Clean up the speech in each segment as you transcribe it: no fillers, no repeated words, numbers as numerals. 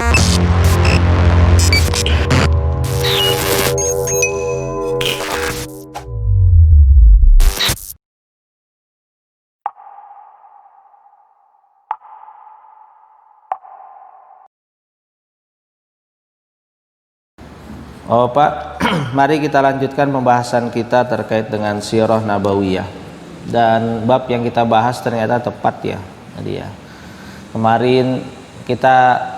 Oh Pak, mari kita lanjutkan pembahasan kita terkait dengan Sirah Nabawiyah. Dan bab yang kita bahas ternyata tepat ya. Tadi ya. Kemarin kita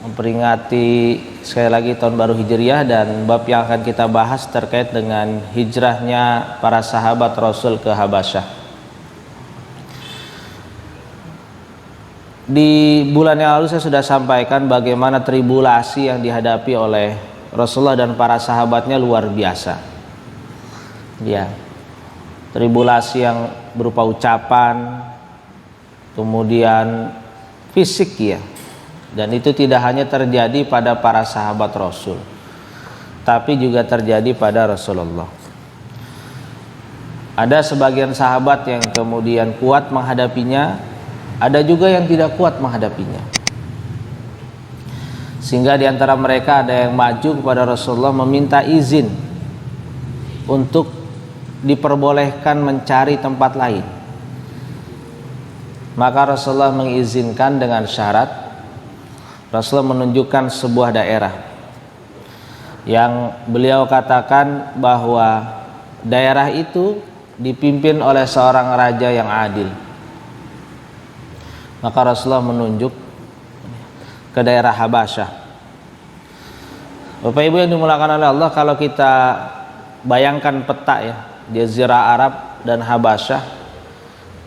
memperingati sekali lagi tahun baru Hijriah, dan bab yang akan kita bahas terkait dengan hijrahnya para sahabat Rasul ke Habasyah. Di bulan yang lalu saya sudah sampaikan bagaimana tribulasi yang dihadapi oleh Rasulullah dan para sahabatnya luar biasa. Ya, tribulasi yang berupa ucapan, kemudian fisik ya. Dan itu tidak hanya terjadi pada para sahabat Rasul, tapi juga terjadi pada Rasulullah. Ada sebagian sahabat yang kemudian kuat menghadapinya, ada juga yang tidak kuat menghadapinya. Sehingga di antara mereka ada yang maju kepada Rasulullah meminta izin untuk diperbolehkan mencari tempat lain. Maka Rasulullah mengizinkan dengan syarat Rasulullah menunjukkan sebuah daerah yang beliau katakan bahwa daerah itu dipimpin oleh seorang raja yang adil. Maka Rasulullah menunjuk ke daerah Habasyah. Bapak Ibu yang dimulakan oleh Allah, kalau kita bayangkan peta ya, Jazirah Arab dan Habasyah,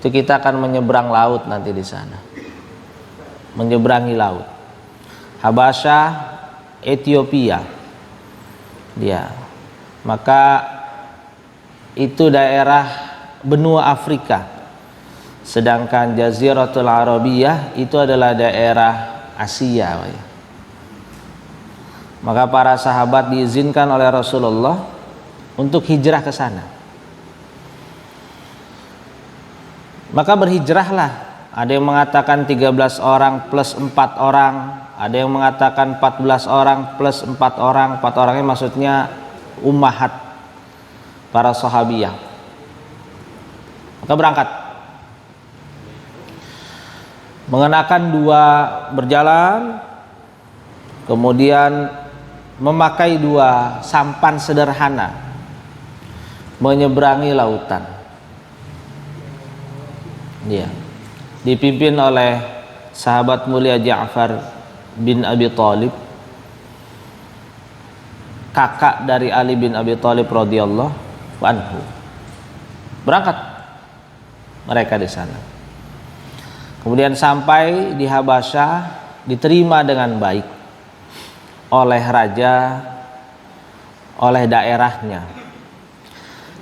itu kita akan menyeberang laut nanti di sana. Menyeberangi laut. Habasyah, Ethiopia. Dia. Maka itu daerah benua Afrika. Sedangkan Jaziratul Arabiyah itu adalah daerah Asia. Maka para sahabat diizinkan oleh Rasulullah untuk hijrah ke sana. Maka berhijrahlah. Ada yang mengatakan 13 orang plus 4 orang, ada yang mengatakan 14 orang plus 4 orang. 4 orangnya maksudnya ummahat para sahabiyah. Maka berangkat mengenakan dua berjalan, kemudian memakai dua sampan sederhana, menyeberangi lautan. Ya, dipimpin oleh sahabat mulia Ja'far bin Abi Thalib, kakak dari Ali bin Abi Thalib radhiyallahu anhu. Berangkat mereka di sana. Kemudian sampai di Habasyah, diterima dengan baik oleh raja, oleh daerahnya.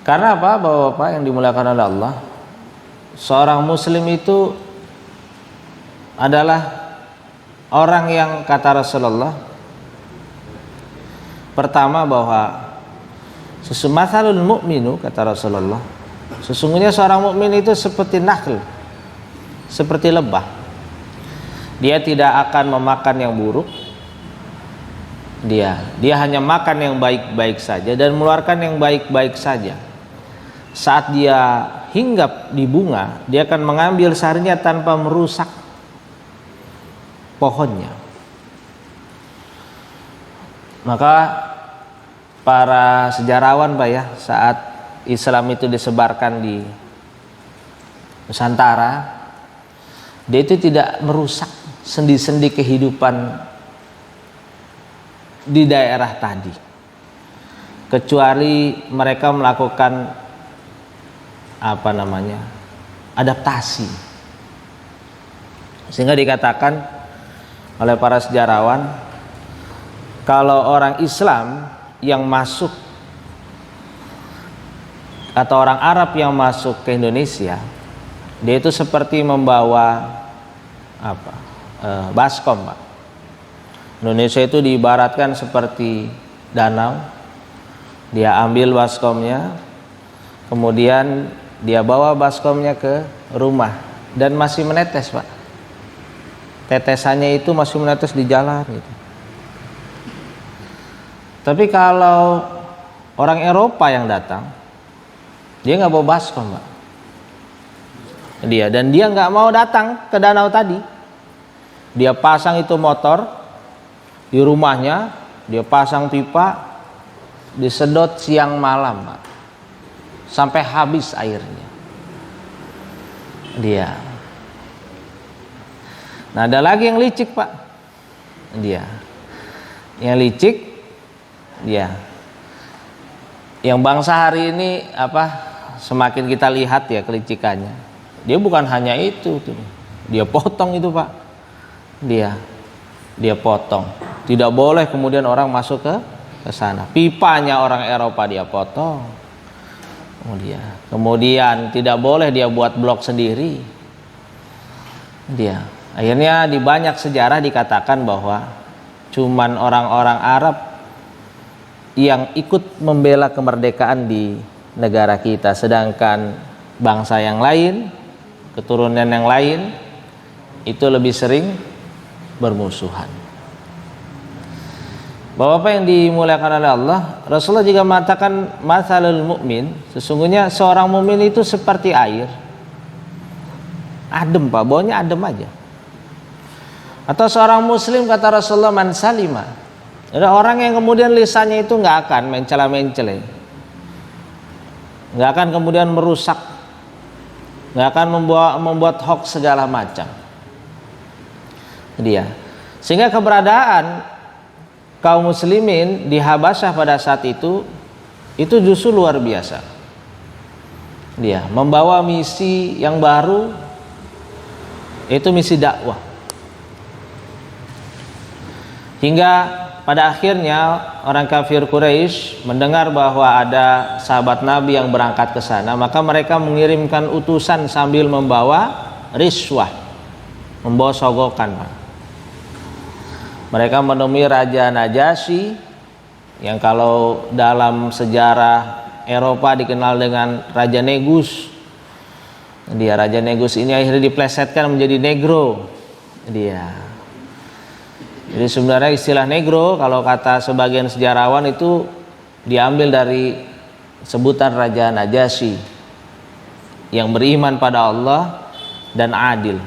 Karena apa, Bapak-bapak yang dimuliakan oleh Allah? Seorang muslim itu adalah orang yang, kata Rasulullah, pertama bahwa mathalul mu'minu, kata Rasulullah, sesungguhnya seorang mukmin itu seperti nakhl, seperti lebah. Dia tidak akan memakan yang buruk. Dia hanya makan yang baik-baik saja dan mengeluarkan yang baik-baik saja. Saat dia hinggap di bunga, dia akan mengambil sarinya tanpa merusak pohonnya. Maka para sejarawan Pak ya, saat Islam itu disebarkan di Nusantara, dia itu tidak merusak sendi-sendi kehidupan di daerah tadi, kecuali mereka melakukan adaptasi. Sehingga dikatakan oleh para sejarawan, kalau orang Islam yang masuk atau orang Arab yang masuk ke Indonesia, dia itu seperti membawa baskom, Pak. Indonesia itu diibaratkan seperti danau. Dia ambil baskomnya, kemudian dia bawa baskomnya ke rumah dan masih menetes, Pak. tetesannya itu masih menetes di jalan gitu. Tapi kalau orang Eropa yang datang, dia nggak bawa baskom, Pak. Dan dia nggak mau datang ke danau tadi. Dia pasang itu motor di rumahnya, dia pasang pipa, disedot siang malam, Pak, sampai habis airnya. Nah, ada lagi yang licik, Pak. Yang licik, yang bangsa hari ini semakin kita lihat ya kelicikannya. Dia bukan hanya itu tuh. Dia potong itu, Pak. Dia potong. Tidak boleh kemudian orang masuk ke sana. Pipanya orang Eropa dia potong. Kemudian tidak boleh dia buat blok sendiri. Akhirnya di banyak sejarah dikatakan bahwa cuman orang-orang Arab yang ikut membela kemerdekaan di negara kita, sedangkan bangsa yang lain, keturunan yang lain itu lebih sering bermusuhan. Bapak-bapak yang dimuliakan oleh Allah, Rasulullah juga mengatakan matsalul mukmin, sesungguhnya seorang mukmin itu seperti air. Adem, Pak, baunya adem aja. Atau seorang muslim, kata Rasulullah, man salima, ada orang yang kemudian lisannya itu nggak akan mencela-mencela, nggak akan kemudian merusak, nggak akan membuat hoax segala macam. Sehingga keberadaan kaum muslimin di Habasyah pada saat itu justru luar biasa. Membawa misi yang baru, yaitu misi dakwah. Hingga pada akhirnya orang kafir Quraisy mendengar bahwa ada sahabat Nabi yang berangkat ke sana, maka mereka mengirimkan utusan sambil membawa riswah, membawa sogokan. Mereka menemui Raja Najasyi yang kalau dalam sejarah Eropa dikenal dengan Raja Negus. Raja Negus ini akhirnya diplesetkan menjadi negro. Jadi sebenarnya istilah negro kalau kata sebagian sejarawan itu diambil dari sebutan Raja Najasyi yang beriman pada Allah dan adil.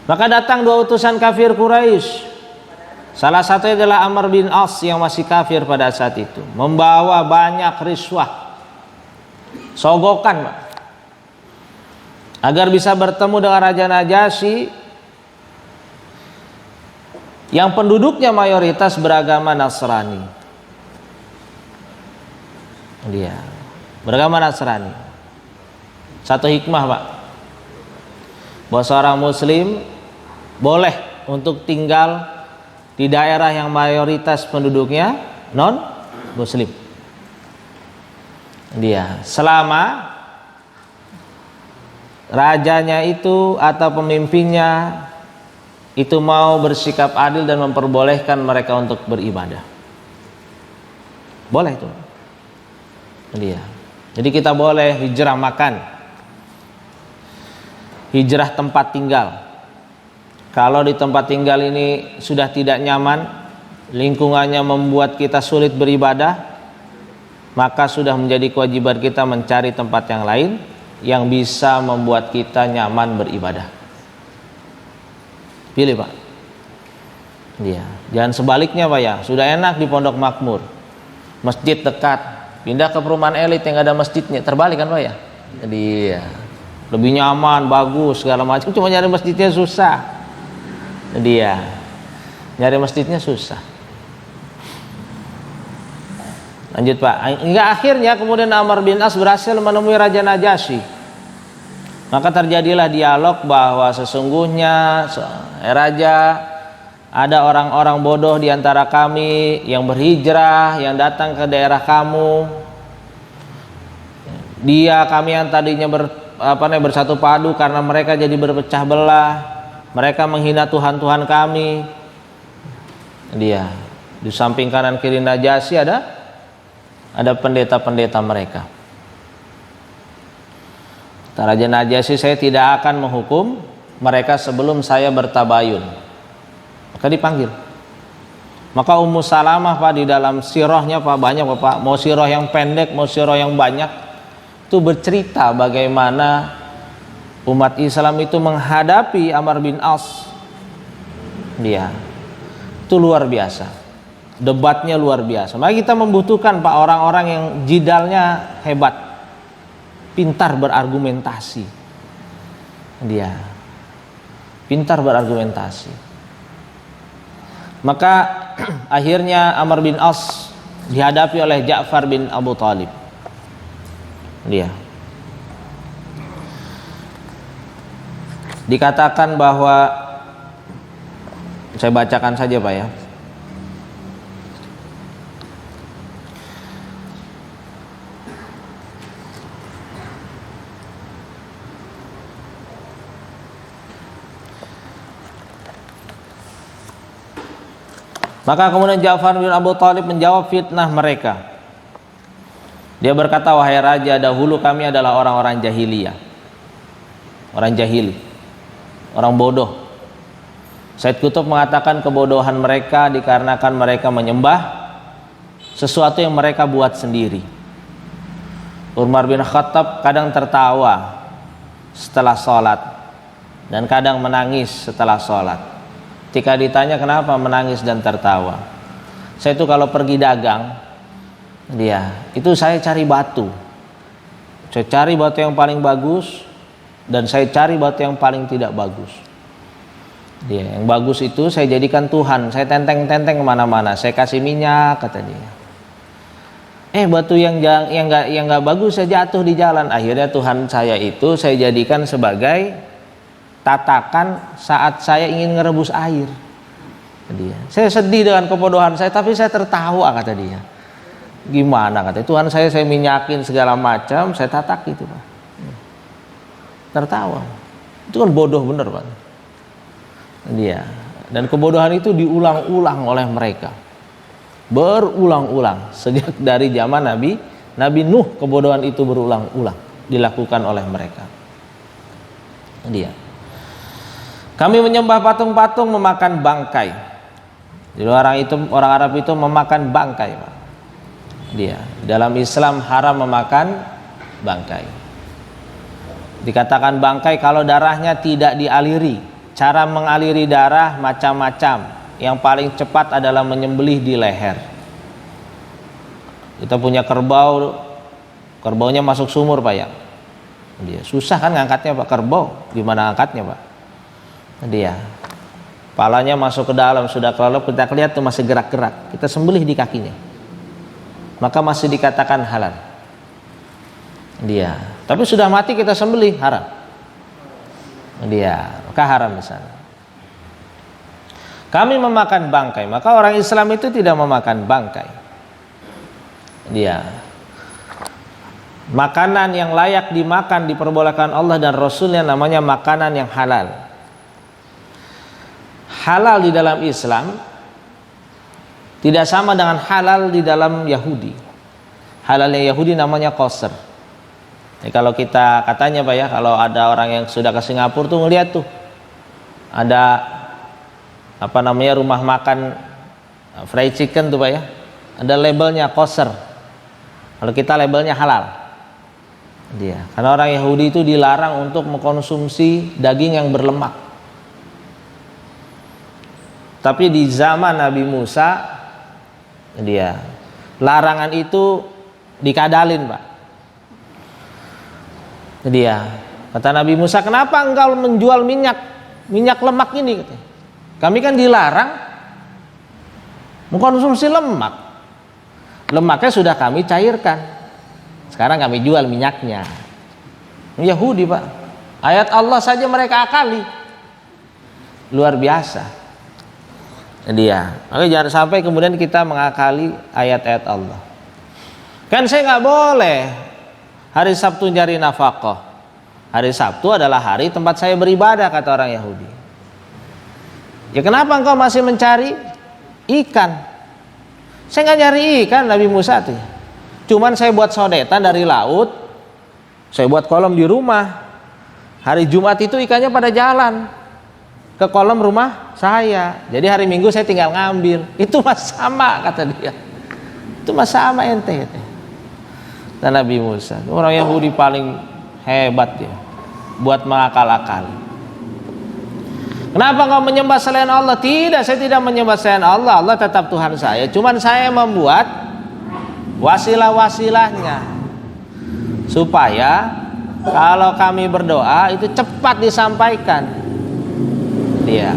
Maka datang dua utusan kafir Quraisy. Salah satunya adalah Amr bin As yang masih kafir pada saat itu, membawa banyak riswah, sogokan, Pak, agar bisa bertemu dengan Raja Najasyi yang penduduknya mayoritas beragama Nasrani. Beragama Nasrani. Satu hikmah, Pak, bahwa seorang muslim boleh untuk tinggal di daerah yang mayoritas penduduknya non muslim. Selama rajanya itu atau pemimpinnya itu mau bersikap adil dan memperbolehkan mereka untuk beribadah. Boleh itu. Jadi kita boleh hijrah makan, hijrah tempat tinggal. Kalau di tempat tinggal ini sudah tidak nyaman, lingkungannya membuat kita sulit beribadah, maka sudah menjadi kewajiban kita mencari tempat yang lain yang bisa membuat kita nyaman beribadah. Pilih, Pak. Jangan sebaliknya, Pak, ya. Sudah enak di Pondok Makmur, masjid dekat, pindah ke perumahan elit yang ada masjidnya, terbalik kan, Pak, ya. Jadi lebih nyaman, bagus segala macam, cuma nyari masjidnya susah. Nyari masjidnya susah. Lanjut, Pak. Hingga akhirnya kemudian Amr bin As berhasil menemui Raja Najasyi. Maka terjadilah dialog bahwa sesungguhnya Raja, ada orang-orang bodoh di antara kami yang berhijrah, yang datang ke daerah kamu. Kami yang tadinya bersatu padu, karena mereka jadi berpecah belah. Mereka menghina Tuhan-Tuhan kami. Di samping kanan kiri Najasyi ada pendeta-pendeta mereka. Kata Raja Najasyi, saya tidak akan menghukum mereka sebelum saya bertabayun. Maka dipanggil. Maka Ummu Salamah Pak, di dalam sirahnya Pak, banyak Pak, mau sirah yang pendek, mau sirah yang banyak, itu bercerita bagaimana umat Islam itu menghadapi Amr bin As. Dia itu luar biasa, debatnya luar biasa. Maka kita membutuhkan Pak orang-orang yang jidalnya hebat, pintar berargumentasi. Dia pintar berargumentasi. Maka akhirnya Amr bin As dihadapi oleh Ja'far bin Abu Thalib. Dia dikatakan bahwa, saya bacakan saja Pak ya. Maka kemudian Ja'far bin Abu Thalib menjawab fitnah mereka. Dia berkata, wahai raja, dahulu kami adalah orang-orang jahiliyah, orang jahili, orang bodoh. Said Qutb mengatakan kebodohan mereka dikarenakan mereka menyembah sesuatu yang mereka buat sendiri. Umar bin Khattab kadang tertawa setelah sholat dan kadang menangis setelah sholat. Ketika ditanya kenapa menangis dan tertawa, saya itu kalau pergi dagang, itu saya cari batu. Saya cari batu yang paling bagus dan saya cari batu yang paling tidak bagus. Yang bagus itu saya jadikan Tuhan, saya tenteng-tenteng kemana-mana, saya kasih minyak, kata dia. Batu yang nggak bagus saya jatuh di jalan. Akhirnya Tuhan saya itu saya jadikan sebagai tatakan saat saya ingin ngerebus air. Dia, saya sedih dengan kebodohan saya, tapi saya tertawa, kata dia. Gimana, kata Tuhan saya minyakin segala macam, saya tatak itu Pak. Tertawa. Itu kan bodoh bener Pak. Dia, dan kebodohan itu diulang-ulang oleh mereka, berulang-ulang sejak dari zaman Nabi Nuh. Kebodohan itu berulang-ulang dilakukan oleh mereka. Dia, kami menyembah patung-patung, memakan bangkai. Jadi orang Arab itu memakan bangkai Pak. Dia, dalam Islam haram memakan bangkai. Dikatakan bangkai kalau darahnya tidak dialiri. Cara mengaliri darah macam-macam. Yang paling cepat adalah menyembelih di leher. Kita punya kerbau, kerbaunya masuk sumur Pak ya. Dia susah kan ngangkatnya Pak, kerbau gimana angkatnya Pak? Dia, palanya masuk ke dalam, sudah kelelep, kita lihat tuh masih gerak-gerak, kita sembelih di kakinya, maka masih dikatakan halal. Dia, tapi sudah mati kita sembelih, haram. Dia, maka haram di sana. Kami memakan bangkai, maka orang Islam itu tidak memakan bangkai. Dia, makanan yang layak dimakan diperbolehkan Allah dan Rasulnya, namanya makanan yang halal. Halal di dalam Islam tidak sama dengan halal di dalam Yahudi. Halalnya Yahudi namanya kosher. Kalau kita katanya Pak ya, kalau ada orang yang sudah ke Singapura tuh ngeliat tuh ada apa namanya rumah makan fried chicken tuh Pak ya, ada labelnya kosher. Kalau kita labelnya halal. Dia, karena orang Yahudi itu dilarang untuk mengkonsumsi daging yang berlemak. Tapi di zaman Nabi Musa, dia, larangan itu dikadalin Pak. Dia, kata Nabi Musa, kenapa engkau menjual minyak lemak ini? Kami kan dilarang mengkonsumsi lemak. Lemaknya sudah kami cairkan, sekarang kami jual minyaknya. Yahudi Pak, ayat Allah saja mereka akali, luar biasa. Dia, maka jangan sampai kemudian kita mengakali ayat-ayat Allah. Kan saya nggak boleh hari Sabtu nyari nafkah. Hari Sabtu adalah hari tempat saya beribadah, kata orang Yahudi. Ya kenapa engkau masih mencari ikan? Saya nggak nyari ikan, Nabi Musa tuh. Cuman saya buat sodetan dari laut, saya buat kolam di rumah. Hari Jumat itu ikannya pada jalan ke kolam rumah saya. Jadi hari Minggu saya tinggal ngambil. Itu mas sama, kata dia. Itu mas sama ente. Dan Nabi Musa, orang Yahudi paling hebat ya, buat mengakal-akal. Kenapa kau menyembah selain Allah? Tidak, saya tidak menyembah selain Allah. Allah tetap Tuhan saya. Cuman saya membuat wasilah-wasilahnya supaya kalau kami berdoa itu cepat disampaikan. Dia.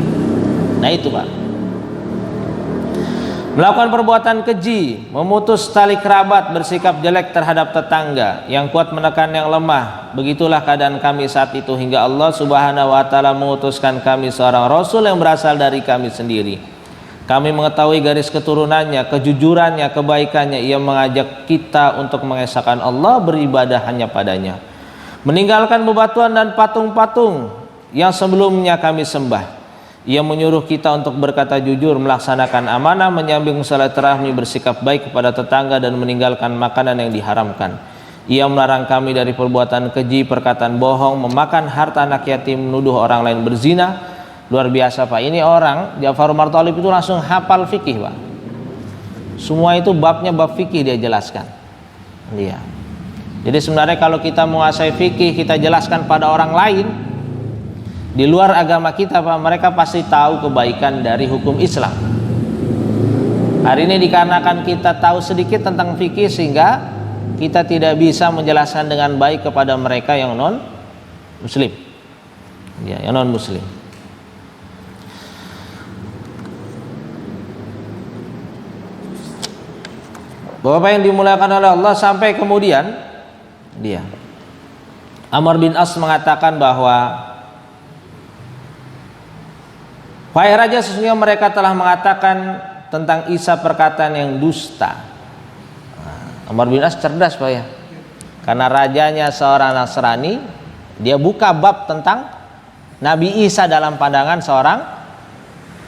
Nah itu Pak. Melakukan perbuatan keji, memutus tali kerabat, bersikap jelek terhadap tetangga, yang kuat menekan yang lemah. Begitulah keadaan kami saat itu hingga Allah Subhanahu wa taala mengutuskan kami seorang rasul yang berasal dari kami sendiri. Kami mengetahui garis keturunannya, kejujurannya, kebaikannya. Ia mengajak kita untuk mengesahkan Allah, beribadah hanya padanya, meninggalkan bebatuan dan patung-patung yang sebelumnya kami sembah. Ia menyuruh kita untuk berkata jujur, melaksanakan amanah, menyambung silaturahmi, bersikap baik kepada tetangga, dan meninggalkan makanan yang diharamkan. Ia melarang kami dari perbuatan keji, perkataan bohong, memakan harta anak yatim, menuduh orang lain berzina. Luar biasa Pak, ini orang Ja'far Umar Thalib itu langsung hafal fikih Pak. Semua itu babnya bab fikih dia jelaskan. Iya. Jadi sebenarnya kalau kita menguasai fikih, kita jelaskan pada orang lain di luar agama kita Pak, mereka pasti tahu kebaikan dari hukum Islam. Hari ini dikarenakan kita tahu sedikit tentang fikih, sehingga kita tidak bisa menjelaskan dengan baik kepada mereka yang non muslim, ya, yang non muslim. Bapak yang dimuliakan oleh Allah, sampai kemudian dia Amr bin As mengatakan bahwa, wahai raja, sesungguhnya mereka telah mengatakan tentang Isa perkataan yang dusta. Amr bin As cerdas Pak ya, karena rajanya seorang Nasrani. Dia buka bab tentang Nabi Isa dalam pandangan seorang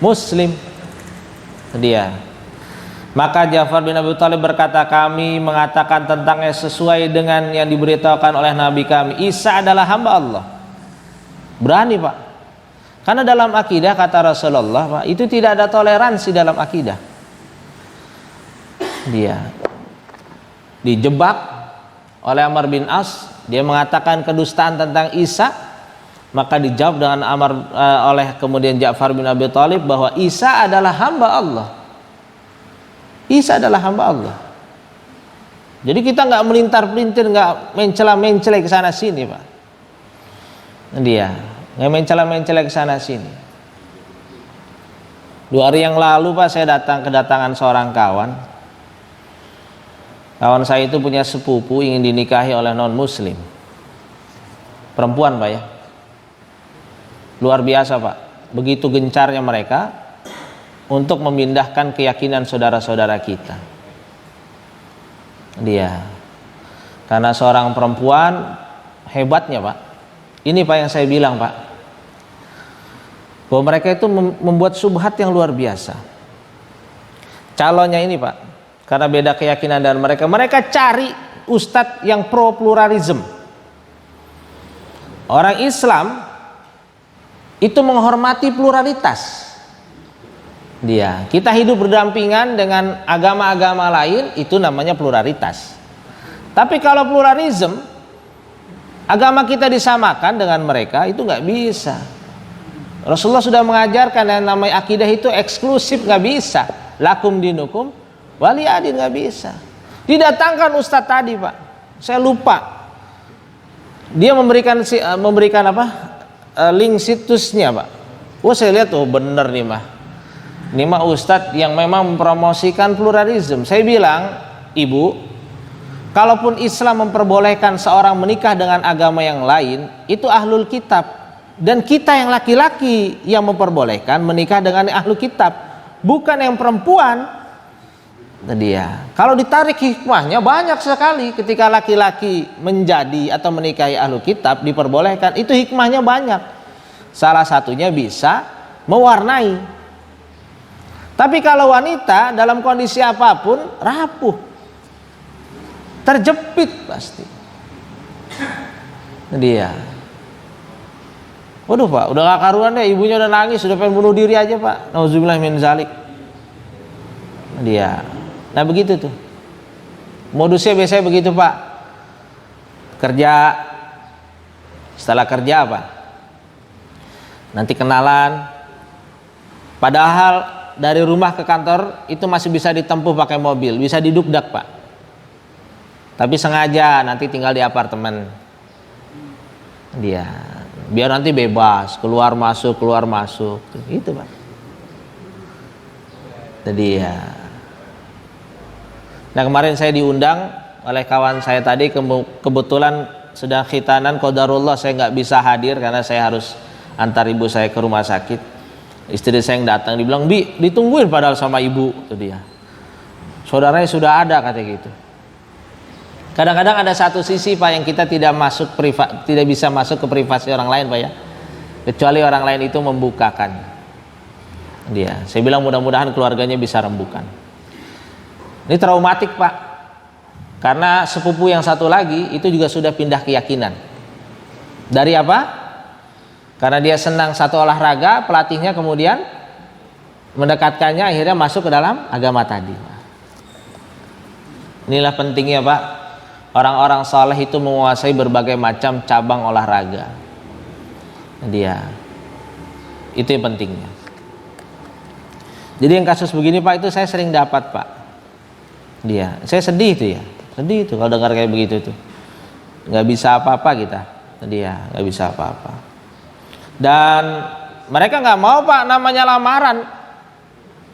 Muslim. Dia, maka Ja'far bin Abi Thalib berkata, kami mengatakan tentangnya sesuai dengan yang diberitahukan oleh Nabi kami. Isa adalah hamba Allah. Berani Pak, karena dalam akidah kata Rasulullah Pak, itu tidak ada toleransi dalam akidah. Dia dijebak oleh Amr bin As, dia mengatakan kedustaan tentang Isa, maka dijawab dengan oleh kemudian Ja'far bin Abi Thalib bahwa Isa adalah hamba Allah. Isa adalah hamba Allah. Jadi kita nggak melintar-pelintir, nggak mencela-mencela ke sana sini Pak. Dia nggak mencela-mencela ke sana sini. 2 hari yang lalu Pak, saya kedatangan seorang kawan. Kawan saya itu punya sepupu ingin dinikahi oleh non muslim, perempuan Pak ya. Luar biasa Pak, begitu gencarnya mereka untuk memindahkan keyakinan saudara-saudara kita. Dia, karena seorang perempuan, hebatnya Pak, ini Pak yang saya bilang Pak, bahwa mereka itu membuat subhat yang luar biasa. Calonnya ini Pak, karena beda keyakinan dan mereka cari ustadz yang pro pluralisme. Orang Islam itu menghormati pluralitas. Dia, kita hidup berdampingan dengan agama-agama lain, itu namanya pluralitas. Tapi kalau pluralisme, agama kita disamakan dengan mereka, itu nggak bisa. Rasulullah sudah mengajarkan yang namanya akidah itu eksklusif, nggak bisa. Lakum dinukum waliyadin, nggak bisa. Didatangkan ustadz tadi Pak, saya lupa. Dia memberikan apa? Link situsnya Pak. Wah saya lihat, oh bener nih mah. Ini mah ustadz yang memang mempromosikan pluralisme. Saya bilang, ibu, kalaupun Islam memperbolehkan seorang menikah dengan agama yang lain, itu ahlul kitab, dan kita yang laki-laki yang memperbolehkan menikah dengan ahlul kitab, bukan yang perempuan. Dia, kalau ditarik hikmahnya banyak sekali. Ketika laki-laki menjadi atau menikahi ahlul kitab diperbolehkan, itu hikmahnya banyak. Salah satunya bisa mewarnai. Tapi kalau wanita dalam kondisi apapun rapuh, terjepit pasti. Dia. Waduh Pak, udah gak karuan deh, ibunya udah nangis, sudah pengen bunuh diri aja Pak. Nauzubillah min zalik. Dia. Nah begitu tuh. Modusnya biasanya begitu Pak. Kerja, setelah kerja apa? Nanti kenalan. Padahal dari rumah ke kantor itu masih bisa ditempuh pakai mobil, bisa didukdak Pak. Tapi sengaja nanti tinggal di apartemen. Dia. Biar nanti bebas, keluar masuk, gitu Pak. Jadi ya. Nah kemarin saya diundang oleh kawan saya tadi, kebetulan sedang khitanan, qadarullah saya nggak bisa hadir karena saya harus antar ibu saya ke rumah sakit. Istri saya yang datang, dibilang, Bi, ditungguin padahal sama ibu, itu dia. Saudaranya sudah ada, katanya gitu. Kadang-kadang ada satu sisi Pak yang kita tidak bisa masuk ke privasi orang lain Pak ya, kecuali orang lain itu membukakan dia. Saya bilang mudah-mudahan keluarganya bisa rembukan. Ini traumatik Pak, karena sepupu yang satu lagi itu juga sudah pindah keyakinan. Dari apa? Karena dia senang satu olahraga, pelatihnya kemudian mendekatkannya, akhirnya masuk ke dalam agama tadi. Inilah pentingnya Pak, orang-orang saleh itu menguasai berbagai macam cabang olahraga. Dia. Itu yang pentingnya. Jadi yang kasus begini Pak, itu saya sering dapat Pak. Dia. Saya sedih itu ya. Sedih itu kalau dengar kayak begitu tuh. Nggak bisa apa-apa kita. Dia nggak bisa apa-apa. Dan mereka nggak mau Pak namanya lamaran.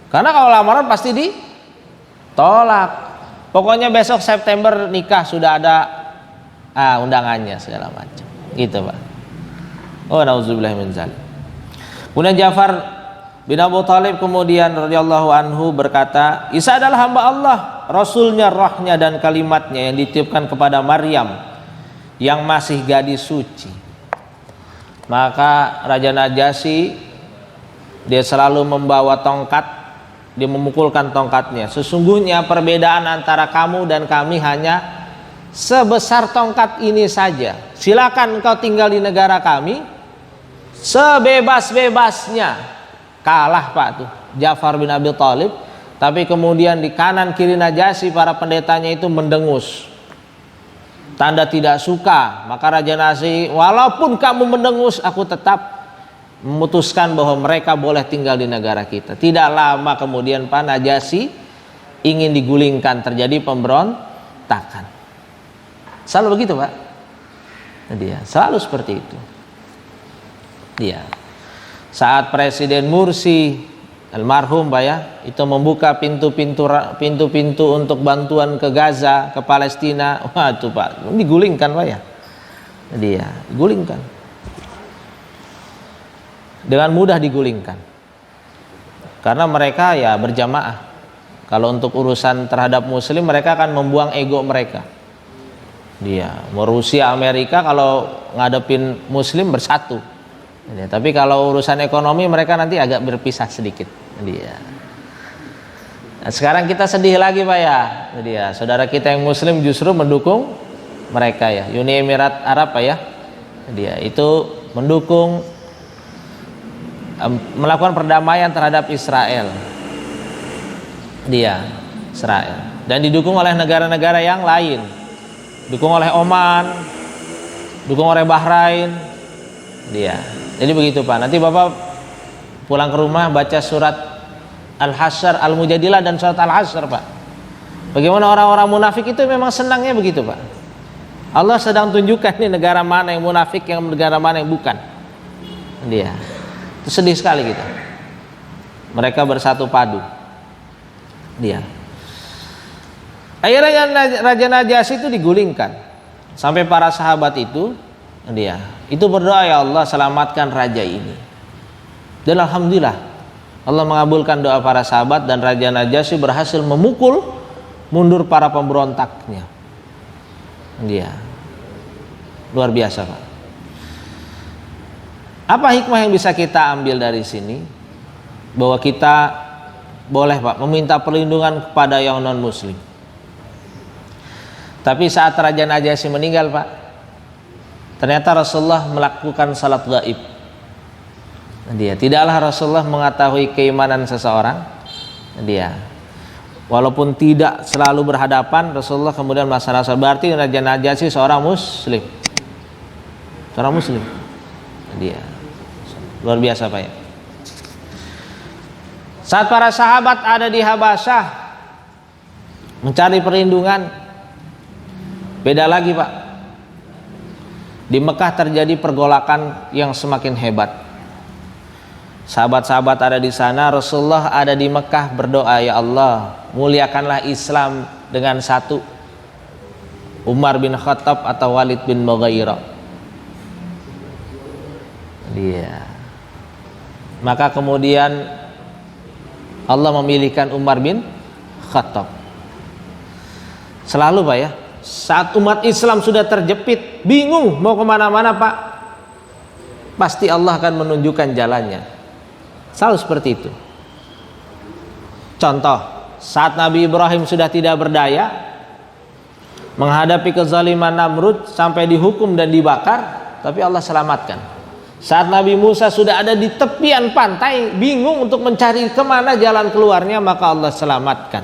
Karena kalau lamaran pasti ditolak. Pokoknya besok September nikah, sudah ada undangannya segala macam. Gitu Pak. Oh nauzubillah min dzalik. Kemudian Ja'far bin Abu Thalib kemudian radhiyallahu anhu berkata, Isa adalah hamba Allah, Rasulnya, rohnya dan kalimatnya yang ditiupkan kepada Maryam yang masih gadis suci. Maka Raja Najasyi dia selalu membawa tongkat, dia memukulkan tongkatnya. Sesungguhnya perbedaan antara kamu dan kami hanya sebesar tongkat ini saja. Silakan engkau tinggal di negara kami sebebas-bebasnya. Kalah Pak tuh Ja'far bin Abi Thalib, tapi kemudian di kanan kiri Najasyi para pendetanya itu mendengus. Tanda tidak suka. Maka Raja Najasyi, walaupun kamu mendengus, aku tetap memutuskan bahwa mereka boleh tinggal di negara kita. Tidak lama kemudian Pak Najasyi ingin digulingkan, terjadi pemberontakan. Selalu begitu Pak. Dia selalu seperti itu. Dia saat Presiden Mursi almarhum Pak ya, itu membuka pintu-pintu untuk bantuan ke Gaza, ke Palestina, wah itu Pak digulingkan Pak ya. Dia digulingkan. Dengan mudah digulingkan. Karena mereka ya berjamaah. Kalau untuk urusan terhadap muslim mereka akan membuang ego mereka. Dia mau Rusia Amerika kalau ngadepin muslim bersatu. Dia, tapi kalau urusan ekonomi mereka nanti agak berpisah sedikit. Dia. Nah, sekarang kita sedih lagi Pak ya. Dia, saudara kita yang muslim justru mendukung mereka ya. Uni Emirat Arab Pak ya. Dia itu mendukung melakukan perdamaian terhadap Israel. Dia Israel dan didukung oleh negara-negara yang lain, didukung oleh Oman, didukung oleh Bahrain. Dia. Jadi begitu Pak. Nanti Bapak pulang ke rumah baca surat Al-Hasyr, Al-Mujadilah dan surat Al-Hasyr Pak. Bagaimana orang-orang munafik itu memang senangnya begitu Pak. Allah sedang tunjukkan nih negara mana yang munafik, yang negara mana yang bukan. Dia. Itu sedih sekali kita. Mereka bersatu padu. Dia. Akhirnya Raja Najasyi itu digulingkan. Sampai para sahabat itu berdoa, ya Allah selamatkan raja ini. Dan alhamdulillah Allah mengabulkan doa para sahabat dan Raja Najasyi berhasil memukul mundur para pemberontaknya. Dia. Luar biasa Pak. Apa hikmah yang bisa kita ambil dari sini? Bahwa kita boleh Pak meminta perlindungan kepada yang non muslim. Tapi saat Raja Najasyi meninggal Pak, ternyata Rasulullah melakukan salat gaib. Dia tidaklah Rasulullah mengetahui keimanan seseorang. Dia walaupun tidak selalu berhadapan, Rasulullah kemudian masalah berarti Raja Najasyi seorang muslim. Seorang muslim. Dia luar biasa Pak ya. Saat para sahabat ada di Habasyah mencari perlindungan, beda lagi Pak. Di Mekah terjadi pergolakan yang semakin hebat. Sahabat-sahabat ada di sana, Rasulullah ada di Mekah berdoa, ya Allah, muliakanlah Islam dengan satu, Umar bin Khattab atau Walid bin Mughirah. Dia. Maka kemudian Allah memilihkan Umar bin Khattab. Selalu Pak ya, saat umat Islam sudah terjepit, bingung mau kemana-mana Pak, pasti Allah akan menunjukkan jalannya. Selalu seperti itu. Contoh, saat Nabi Ibrahim sudah tidak berdaya, menghadapi kezaliman Namrud sampai dihukum dan dibakar, tapi Allah selamatkan. Saat Nabi Musa sudah ada di tepian pantai, bingung untuk mencari kemana jalan keluarnya, maka Allah selamatkan.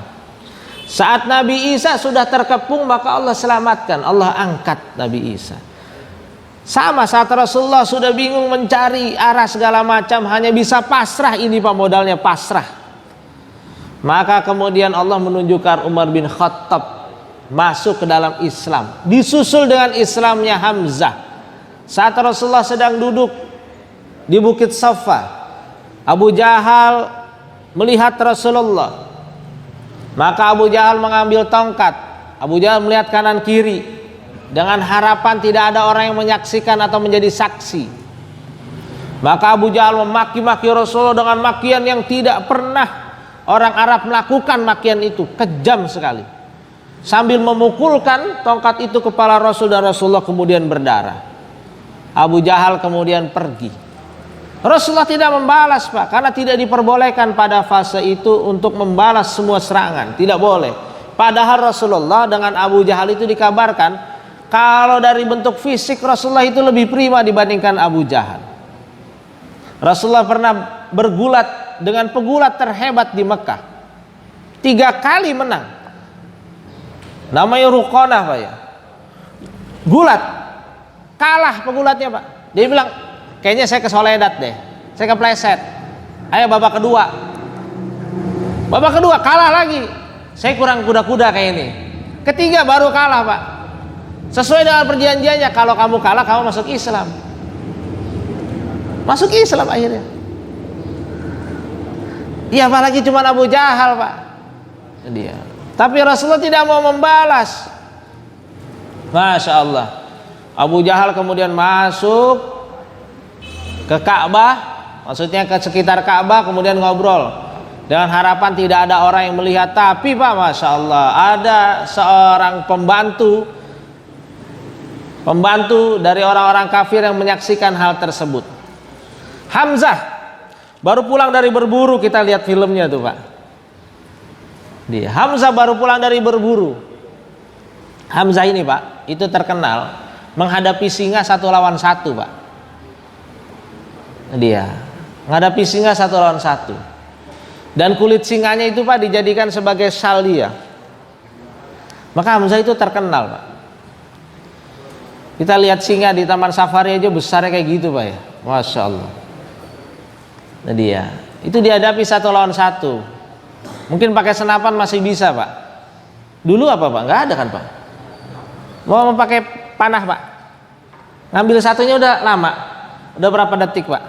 Saat Nabi Isa sudah terkepung, maka Allah selamatkan. Allah angkat Nabi Isa. Sama saat Rasulullah sudah bingung mencari arah segala macam, hanya bisa pasrah, ini Pak modalnya pasrah. Maka kemudian Allah menunjukkan Umar bin Khattab masuk ke dalam Islam, disusul dengan Islamnya Hamzah. Saat Rasulullah sedang duduk di Bukit Safa, Abu Jahal melihat Rasulullah, maka Abu Jahal mengambil tongkat. Abu Jahal melihat kanan kiri dengan harapan tidak ada orang yang menyaksikan atau menjadi saksi. Maka Abu Jahal memaki-maki Rasulullah dengan makian yang tidak pernah orang Arab melakukan. Makian itu kejam sekali, sambil memukulkan tongkat itu kepala Rasul, dan Rasulullah kemudian berdarah. Abu Jahal kemudian pergi. Rasulullah tidak membalas Pak, karena tidak diperbolehkan pada fase itu untuk membalas semua serangan, tidak boleh. Padahal Rasulullah dengan Abu Jahal itu dikabarkan kalau dari bentuk fisik Rasulullah itu lebih prima dibandingkan Abu Jahal. Rasulullah pernah bergulat dengan pegulat terhebat di Mekah, 3 kali menang, namanya Ruqanah Pak ya. Gulat, kalah pegulatnya Pak. Dia bilang, kayaknya saya kesoledat deh, saya kepleset, ayo babak kedua. Babak kedua kalah lagi, saya kurang kuda-kuda kayak ini. Ketiga baru kalah Pak. Sesuai dengan perjanjiannya, kalau kamu kalah kamu masuk Islam. Masuk Islam akhirnya. Iya, apalagi cuma Abu Jahal Pak. Dia. Tapi Rasulullah tidak mau membalas. Masya Allah. Abu Jahal kemudian masuk ke Ka'bah, maksudnya ke sekitar Ka'bah, kemudian ngobrol dengan harapan tidak ada orang yang melihat. Tapi Pak, Masya Allah, ada seorang pembantu dari orang-orang kafir yang menyaksikan hal tersebut. Hamzah baru pulang dari berburu, kita lihat filmnya tuh Pak. Dia Hamzah baru pulang dari berburu. Hamzah ini Pak, itu terkenal menghadapi singa 1 lawan 1 Pak. Dia menghadapi singa 1 lawan 1. Dan kulit singanya itu Pak dijadikan sebagai syal dia. Maka Hamzah itu terkenal Pak. Kita lihat singa di taman safari aja besarnya kayak gitu Pak ya. Masya Allah. Nah dia, itu dihadapi 1 lawan 1. Mungkin pakai senapan masih bisa Pak. Dulu apa Pak? Nggak ada kan Pak? Mau pakai panah Pak, ngambil satunya udah lama. Udah berapa detik Pak?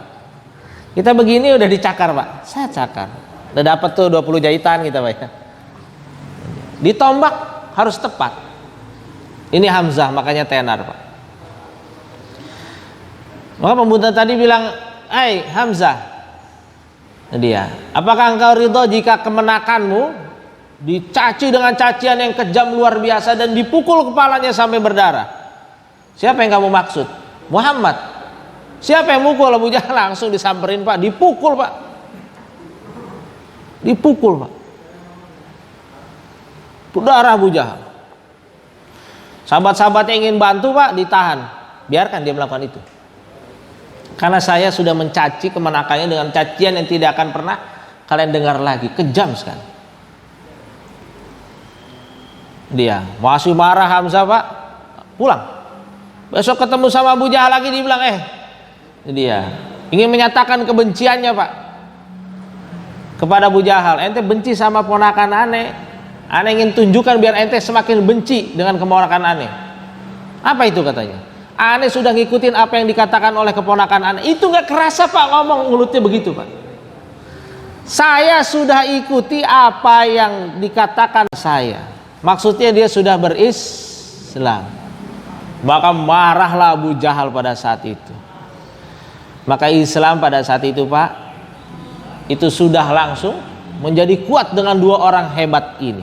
Kita begini udah dicakar Pak. Saya cakar. Udah dapat tuh 20 jahitan kita Pak ya. Ditombak harus tepat. Ini Hamzah, makanya tenar Pak. Maka pembunuh tadi bilang, "Hai Hamzah," dia, "apakah engkau ridho jika kemenakanmu dicaci dengan cacian yang kejam luar biasa dan dipukul kepalanya sampai berdarah?" Siapa yang kamu maksud? Muhammad. Siapa yang mukul? Abu Jahal. Langsung disamperin Pak, dipukul Pak. Dipukul Pak. Berdarah Abu Jahal. Sahabat-sahabat yang ingin bantu Pak ditahan. Biarkan dia melakukan itu. Karena saya sudah mencaci kemenakannya dengan cacian yang tidak akan pernah kalian dengar lagi. Kejam sekali. Dia masih marah Hamzah Pak, pulang. Besok ketemu sama Abu Jahal lagi, dibilang dia ingin menyatakan kebenciannya Pak kepada Abu Jahal. Ente benci sama ponakan aneh ingin tunjukkan biar ente semakin benci dengan keponakan aneh. Apa itu katanya? Aneh sudah ngikutin apa yang dikatakan oleh keponakan aneh. Itu nggak kerasa Pak ngomong mulutnya begitu Pak. Saya sudah ikuti apa yang dikatakan saya. Maksudnya dia sudah berislam. Maka marahlah Abu Jahal pada saat itu. Maka Islam pada saat itu Pak, itu sudah langsung menjadi kuat dengan dua orang hebat ini.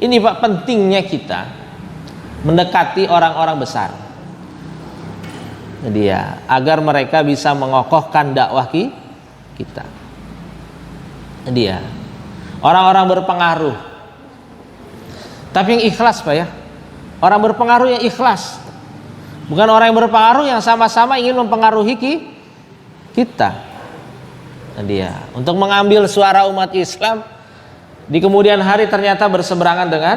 Ini Pak pentingnya kita mendekati orang-orang besar. Dia agar mereka bisa mengokohkan dakwah kita. Dia orang-orang berpengaruh. Tapi yang ikhlas Pak ya. Orang berpengaruh yang ikhlas. Bukan orang yang berpengaruh yang sama-sama ingin mempengaruhi kita. Dia untuk mengambil suara umat Islam di kemudian hari ternyata berseberangan dengan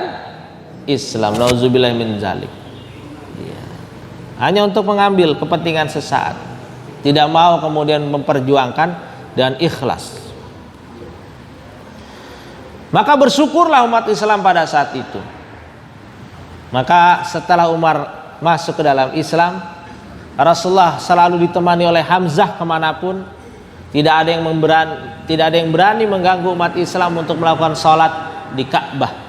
Islam. Nauzubillahi min dzalik. Hanya untuk mengambil kepentingan sesaat. Tidak mau kemudian memperjuangkan dan ikhlas. Maka bersyukurlah umat Islam pada saat itu. Maka setelah Umar masuk ke dalam Islam, Rasulullah selalu ditemani oleh Hamzah kemanapun. Tidak ada yang berani mengganggu umat Islam untuk melakukan sholat di Ka'bah.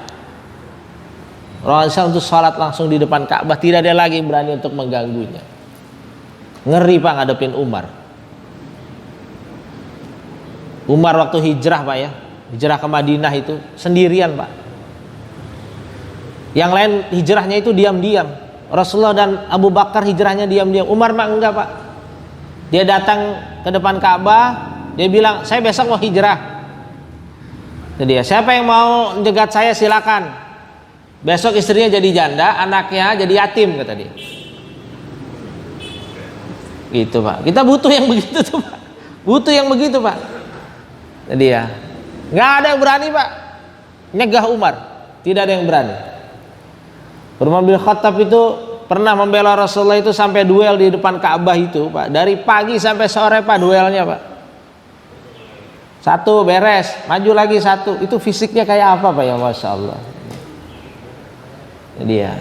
Orang Islam untuk sholat langsung di depan Ka'bah, tidak ada lagi yang berani untuk mengganggunya. Ngeri Pak ngadepin Umar. Umar waktu hijrah Pak ya, hijrah ke Madinah itu sendirian Pak. Yang lain hijrahnya itu diam-diam. Rasulullah dan Abu Bakar hijrahnya diam-diam. Umar mah enggak Pak. Dia datang ke depan Ka'bah, dia bilang, saya besok mau hijrah. Jadi siapa yang mau menjegat saya silakan. Besok istrinya jadi janda, anaknya jadi yatim kata dia. Gitu Pak. Kita butuh yang begitu tuh Pak. Butuh yang begitu Pak. Jadi ya, nggak ada yang berani Pak nyegah Umar. Tidak ada yang berani. Umar bin Khattab itu pernah membela Rasulullah itu sampai duel di depan Ka'bah itu Pak. Dari pagi sampai sore Pak duelnya Pak. Satu beres, maju lagi satu. Itu fisiknya kayak apa Pak ya, Masya Allah. Jadi ya,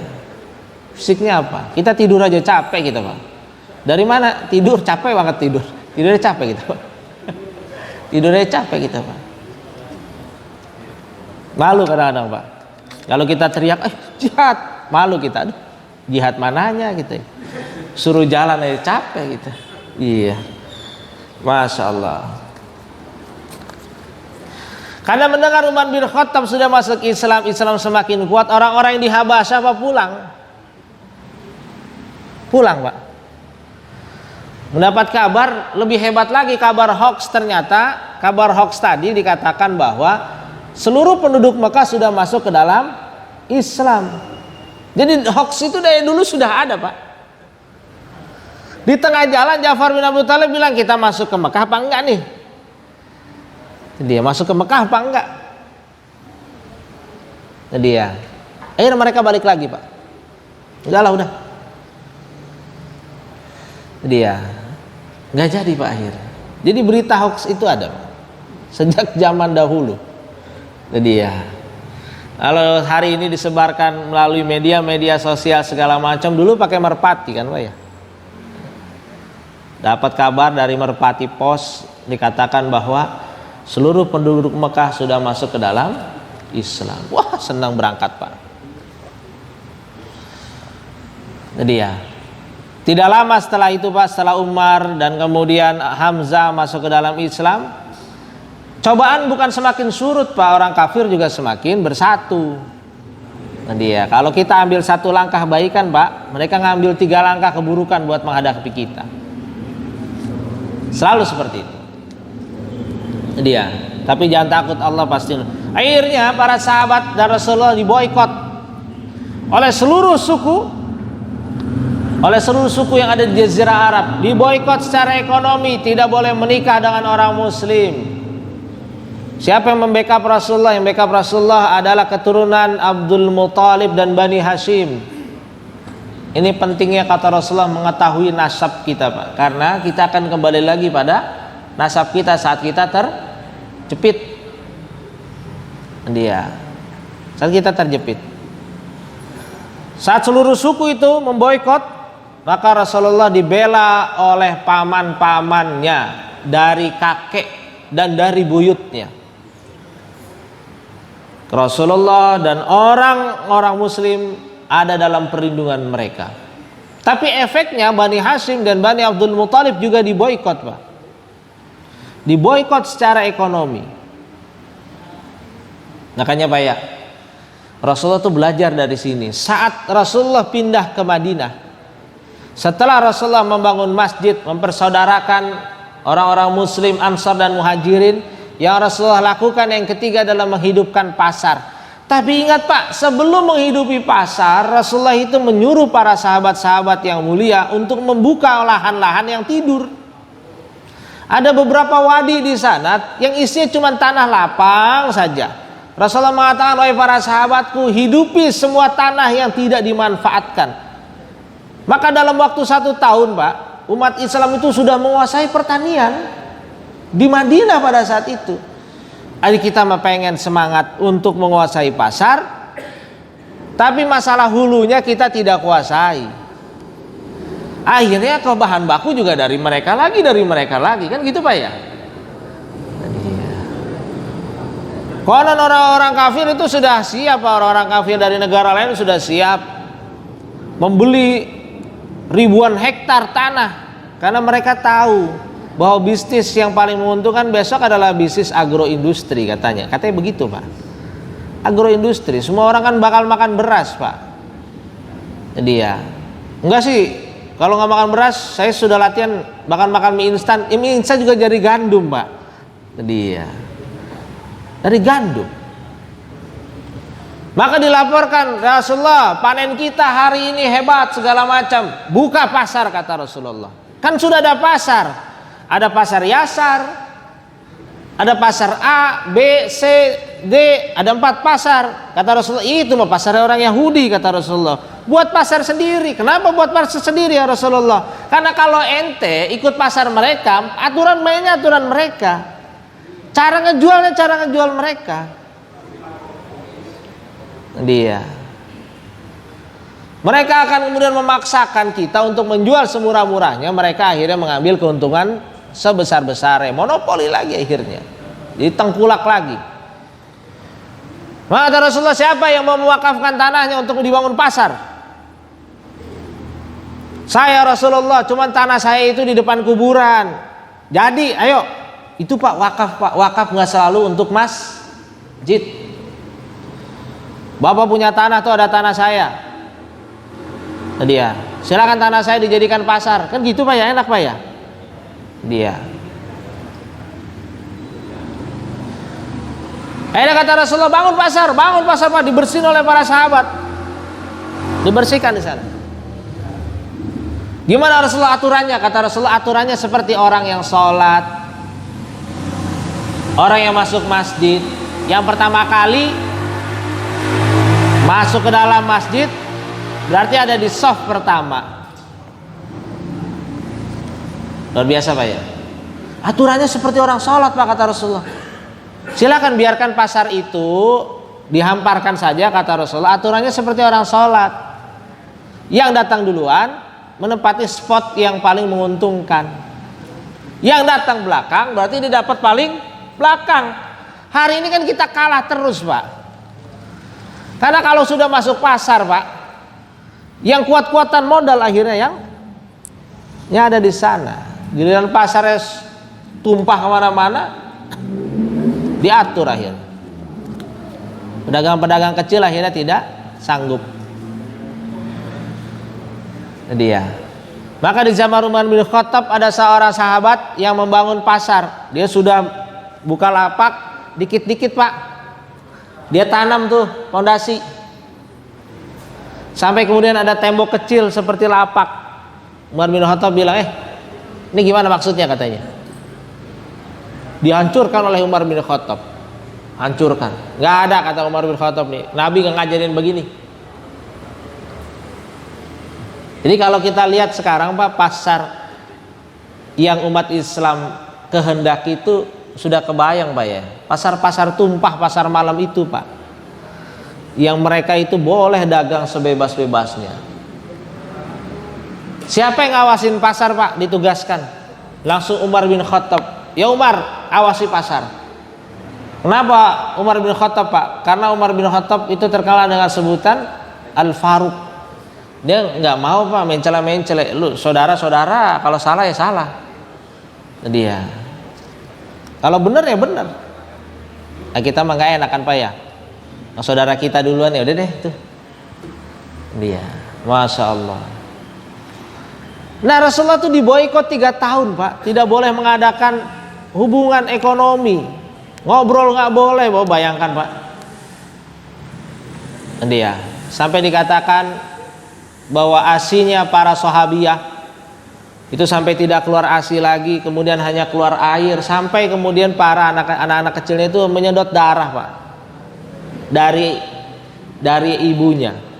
fisiknya apa? Kita tidur aja capek kita Pak. Dari mana? Tidur capek banget tidur. Tidurnya capek kita Pak. Tidurnya capek kita Pak. Malu kadang-kadang Pak. Kalau kita teriak, jihad, malu kita. Aduh, jihad mananya gitu. Suruh jalan aja capek kita. Iya. Masya Allah. Karena mendengar Umar bin Khattab sudah masuk Islam, Islam semakin kuat. Orang-orang yang di Habasyah Pak pulang Pak. Mendapat kabar lebih hebat lagi, kabar hoax. Ternyata kabar hoax tadi dikatakan bahwa seluruh penduduk Mekah sudah masuk ke dalam Islam. Jadi hoax itu dari dulu sudah ada Pak. Di tengah jalan Ja'far bin Abi Thalib bilang, kita masuk ke Mekah apa enggak nih? Dia masuk ke Mekah apa enggak? Dia akhirnya mereka balik lagi Pak. Udah. Dia nggak jadi Pak akhirnya. Jadi berita hoax itu ada Pak. Sejak zaman dahulu. Dia kalau hari ini disebarkan melalui media sosial segala macam, dulu pakai merpati kan Pak ya. Dapat kabar dari Merpati Pos dikatakan bahwa seluruh penduduk Mekah sudah masuk ke dalam Islam. Wah, senang berangkat Pak. Jadi ya, tidak lama setelah itu Pak, setelah Umar dan kemudian Hamzah masuk ke dalam Islam, cobaan bukan semakin surut Pak, orang kafir juga semakin bersatu. Nah dia, kalau kita ambil satu langkah baikan Pak, mereka ngambil 3 langkah keburukan buat menghadapi kita. Selalu seperti itu. Dia, tapi jangan takut, Allah pasti. Akhirnya para sahabat dan Rasulullah diboikot oleh seluruh suku oleh seluruh suku yang ada di Jazirah Arab, diboikot secara ekonomi, tidak boleh menikah dengan orang muslim. Siapa yang membackup Rasulullah? Yang backup Rasulullah adalah keturunan Abdul Muthalib dan Bani Hashim. Ini pentingnya kata Rasulullah mengetahui nasab kita, Pak, karena kita akan kembali lagi pada nasab kita saat kita terjepit. Saat kita terjepit. Saat seluruh suku itu memboikot, maka Rasulullah dibela oleh paman-pamannya, dari kakek dan dari buyutnya. Rasulullah dan orang-orang muslim ada dalam perlindungan mereka. Tapi efeknya Bani Hashim dan Bani Abdul Muthalib juga diboikot, Pak. Diboikot secara ekonomi. Makanya Pak ya, Rasulullah itu belajar dari sini. Saat Rasulullah pindah ke Madinah, setelah Rasulullah membangun masjid, mempersaudarakan orang-orang muslim, Ansar dan Muhajirin, yang Rasulullah lakukan yang ketiga adalah menghidupkan pasar. Tapi ingat Pak, sebelum menghidupi pasar, Rasulullah itu menyuruh para sahabat-sahabat yang mulia untuk membuka lahan-lahan yang tidur. Ada beberapa wadi di sana yang isinya cuma tanah lapang saja. Rasulullah mengatakan, wahai para sahabatku, hidupi semua tanah yang tidak dimanfaatkan. Maka dalam waktu 1 tahun, Pak, umat Islam itu sudah menguasai pertanian di Madinah pada saat itu. Jadi kita mah pengen semangat untuk menguasai pasar, tapi masalah hulunya kita tidak kuasai. Akhirnya ke bahan baku juga dari mereka lagi, kan gitu Pak ya. Konon orang-orang kafir itu sudah siap, orang-orang kafir dari negara lain sudah siap membeli ribuan hektar tanah, karena mereka tahu bahwa bisnis yang paling menguntungkan besok adalah bisnis agroindustri katanya begitu Pak. Agroindustri, semua orang kan bakal makan beras Pak. Jadi ya, enggak sih, kalau nggak makan beras saya sudah latihan bakal makan mie instan. Mie instan juga dari gandum Pak. Jadi ya, dari gandum. Maka dilaporkan, Rasulullah, panen kita hari ini hebat segala macam, buka pasar kata Rasulullah. Kan sudah ada pasar. Ada pasar Yasar, ada pasar A, B, C, D, ada 4 pasar. Kata Rasulullah, itu mah pasar orang Yahudi kata Rasulullah. Buat pasar sendiri. Kenapa buat pasar sendiri ya Rasulullah? Karena kalau ente ikut pasar mereka, aturan mainnya aturan mereka. Cara ngejualnya cara ngejual mereka. Dia. Mereka akan kemudian memaksakan kita untuk menjual semurah-murahnya. Mereka akhirnya mengambil keuntungan sebesar-besarnya, monopoli lagi akhirnya, jadi tengkulak lagi. Maka Rasulullah, siapa yang mau mewakafkan tanahnya untuk dibangun pasar? Saya Rasulullah, cuman tanah saya itu di depan kuburan. Jadi ayo, itu Pak wakaf, Pak wakaf nggak selalu untuk masjid. Bapak punya tanah tuh, ada tanah saya. Dia, silakan tanah saya dijadikan pasar, kan gitu Pak ya, enak Pak ya. Dia. Akhirnya kata Rasulullah, bangun pasar Pak, dibersihin oleh para sahabat, dibersihkan di sana. Gimana Rasulullah aturannya? Kata Rasulullah, aturannya seperti orang yang sholat, orang yang masuk masjid. Yang pertama kali masuk ke dalam masjid berarti ada di shaf pertama. Luar biasa Pak ya. Aturannya seperti orang sholat Pak kata Rasulullah. Silakan biarkan pasar itu dihamparkan saja kata Rasulullah. Aturannya seperti orang sholat. Yang datang duluan menempati spot yang paling menguntungkan. Yang datang belakang berarti dia dapat paling belakang. Hari ini kan kita kalah terus Pak. Karena kalau sudah masuk pasar Pak, yang kuat-kuatan modal akhirnya yang ada di sana. Giliran pasarnya tumpah kemana-mana, diatur akhirnya. Pedagang-pedagang kecil akhirnya tidak sanggup. Dia. Maka di zaman Umar bin Khattab ada seorang sahabat yang membangun pasar. Dia sudah buka lapak, dikit-dikit Pak. Dia tanam tuh pondasi. Sampai kemudian ada tembok kecil seperti lapak. Umar bin Khattab bilang, ini gimana maksudnya katanya. Dihancurkan oleh Umar bin Khattab. Hancurkan. Nggak ada kata Umar bin Khattab nih. Nabi nggak ngajarin begini. Jadi kalau kita lihat sekarang Pak, pasar yang umat Islam kehendaki itu sudah kebayang Pak ya. Pasar-pasar tumpah, pasar malam itu Pak, yang mereka itu boleh dagang sebebas-bebasnya. Siapa yang ngawasin pasar Pak? Ditugaskan langsung Umar bin Khattab. Ya Umar, awasi pasar. Kenapa Umar bin Khattab Pak? Karena Umar bin Khattab itu terkenal dengan sebutan Al-Faruq. Dia nggak mau Pak mencela-mencela. Lu saudara-saudara, kalau salah ya salah. Dia kalau benar ya benar. Nah, kita mah nggak enakan Pak ya. Nah, saudara kita duluan ya udah deh tuh. Dia, masya Allah. Nah Rasulullah tuh diboikot 3 tahun Pak, tidak boleh mengadakan hubungan ekonomi, ngobrol nggak boleh. Bahwa bayangkan Pak, dia sampai dikatakan bahwa asinya para sahabiyah itu sampai tidak keluar asi lagi, kemudian hanya keluar air, sampai kemudian para anak-anak kecilnya itu menyedot darah Pak dari ibunya.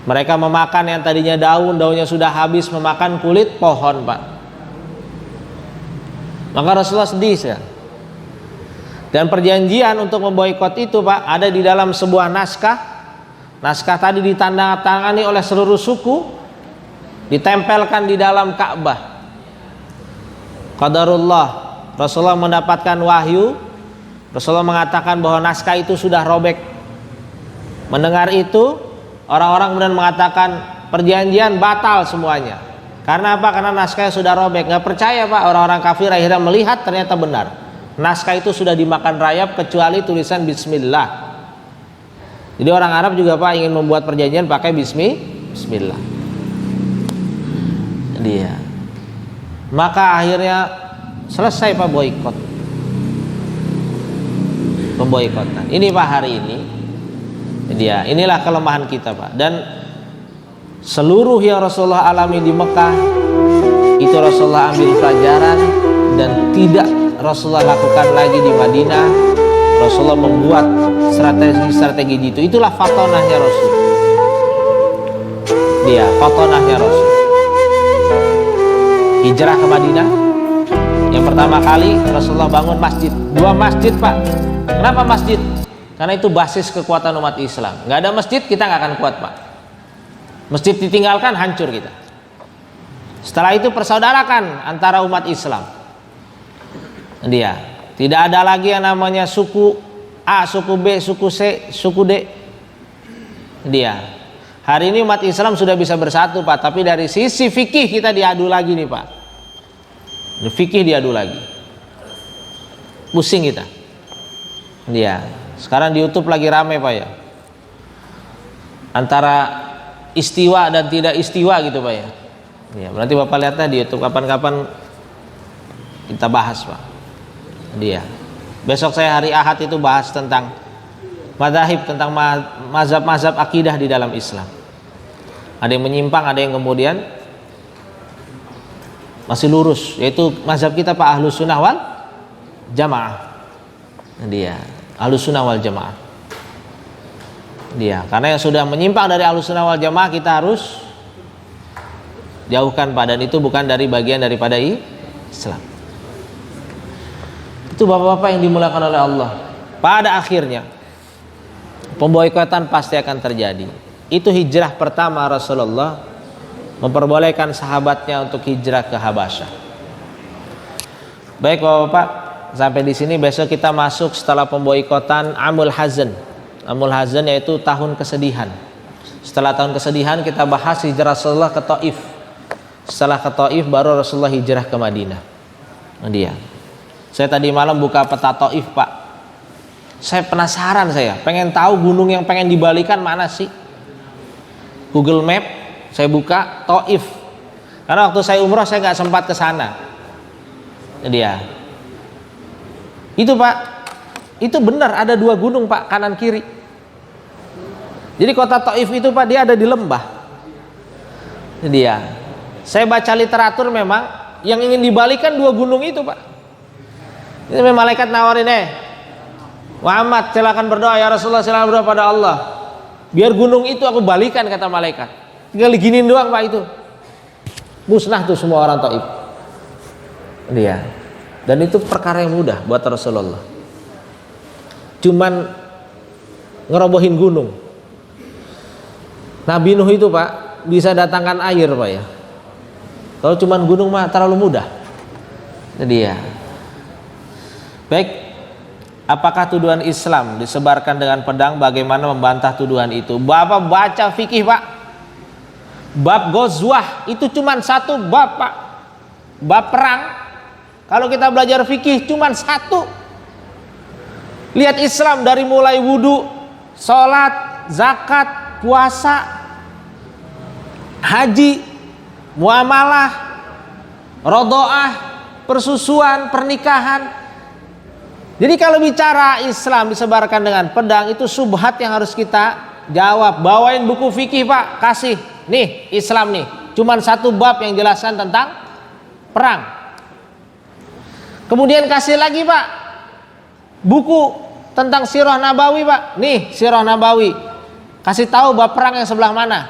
Mereka memakan yang tadinya daunnya sudah habis, memakan kulit pohon Pak. Maka Rasulullah sedih ya. Dan perjanjian untuk memboikot itu Pak ada di dalam sebuah naskah. Naskah tadi ditandatangani oleh seluruh suku, ditempelkan di dalam Ka'bah. Qadarullah, Rasulullah mendapatkan wahyu. Rasulullah mengatakan bahwa naskah itu sudah robek. Mendengar itu, orang-orang kemudian mengatakan perjanjian batal semuanya. Karena apa? Karena naskahnya sudah robek. Nggak percaya Pak, orang-orang kafir akhirnya melihat ternyata benar. Naskah itu sudah dimakan rayap kecuali tulisan Bismillah. Jadi orang Arab juga Pak ingin membuat perjanjian pakai Bismillah. Dia. Maka akhirnya selesai Pak boikot. Pemboikotan. Ini Pak hari ini. Dia, inilah kelemahan kita Pak. Dan seluruh yang Rasulullah alami di Mekah itu Rasulullah ambil pelajaran dan tidak Rasulullah lakukan lagi di Madinah. Rasulullah membuat strategi itu. Itulah fatonahnya Rasul. Dia, fatonahnya Rasul. Hijrah ke Madinah. Yang pertama kali Rasulullah bangun masjid. 2 masjid Pak. Kenapa masjid? Karena itu basis kekuatan umat Islam. Nggak ada masjid kita nggak akan kuat Pak. Masjid ditinggalkan hancur kita. Setelah itu persaudarakan antara umat Islam. Dia tidak ada lagi yang namanya suku A, suku B, suku C, suku D. Dia hari ini umat Islam sudah bisa bersatu Pak. Tapi dari sisi fikih kita diadu lagi nih Pak. Fikih diadu lagi. Pusing kita. Dia sekarang di YouTube lagi rame Pak ya, antara istiwa dan tidak istiwa gitu Pak ya. Ya berarti Bapak lihatnya di YouTube, kapan-kapan kita bahas Pak. Dia besok saya hari Ahad itu bahas tentang mazhab, tentang mazhab akidah di dalam Islam. Ada yang menyimpang, ada yang kemudian masih lurus, yaitu mazhab kita Pak Ahlus Sunnah wal Jamaah. Dia Ahlus Sunnah wal Jamaah. Dia karena yang sudah menyimpang dari Ahlus Sunnah wal Jamaah kita harus jauhkan Pak, dan itu bukan dari bagian daripada Islam. Itu bapak-bapak yang dimuliakan oleh Allah. Pada akhirnya pemboikotan pasti akan terjadi. Itu hijrah pertama Rasulullah, memperbolehkan sahabatnya untuk hijrah ke Habasyah. Baik bapak-bapak, sampai di sini. Besok kita masuk setelah pemboikotan Amul Hazan. Amul Hazan yaitu tahun kesedihan. Setelah tahun kesedihan kita bahas hijrah Rasulullah ke Taif. Setelah ke Taif baru Rasulullah hijrah ke Madinah. Dia. Saya tadi malam buka peta Taif Pak. Saya penasaran, saya pengen tahu gunung yang pengen dibalikan mana sih. Google Map saya buka Taif. Karena waktu saya umroh saya nggak sempat ke sana. Dia. Itu Pak, itu benar ada 2 gunung Pak, kanan kiri. Jadi kota Taif itu Pak dia ada di lembah. Dia. Saya baca literatur memang yang ingin dibalikan dua gunung itu, Pak. Ini malaikat nawarin, Muhammad silakan berdoa ya Rasulullah, silakan berdoa pada Allah. Biar gunung itu aku balikan, kata malaikat. Tinggal diginin doang, Pak, itu. Musnah tuh semua orang Taif. Dia. Dan itu perkara yang mudah buat Rasulullah. Cuman ngerobohin gunung. Nabi Nuh itu, Pak, bisa datangkan air, Pak, ya. Kalau cuman gunung mah terlalu mudah. Jadi ya. Baik, apakah tuduhan Islam disebarkan dengan pedang? Bagaimana membantah tuduhan itu? Bapak baca fikih, Pak. Bab Ghazwah itu cuman satu bab, Pak. Bab perang. Kalau kita belajar fikih cuman satu. Lihat Islam dari mulai wudu, sholat, zakat, puasa, haji, muamalah, rodoah, persusuan, pernikahan. Jadi kalau bicara Islam disebarkan dengan pedang, itu subhat yang harus kita jawab. Bawain buku fikih, Pak, kasih. Nih Islam nih, cuman satu bab yang jelaskan tentang perang. Kemudian kasih lagi, Pak, buku tentang Sirah Nabawi, Pak. Nih Sirah Nabawi, kasih tahu bab perang yang sebelah mana.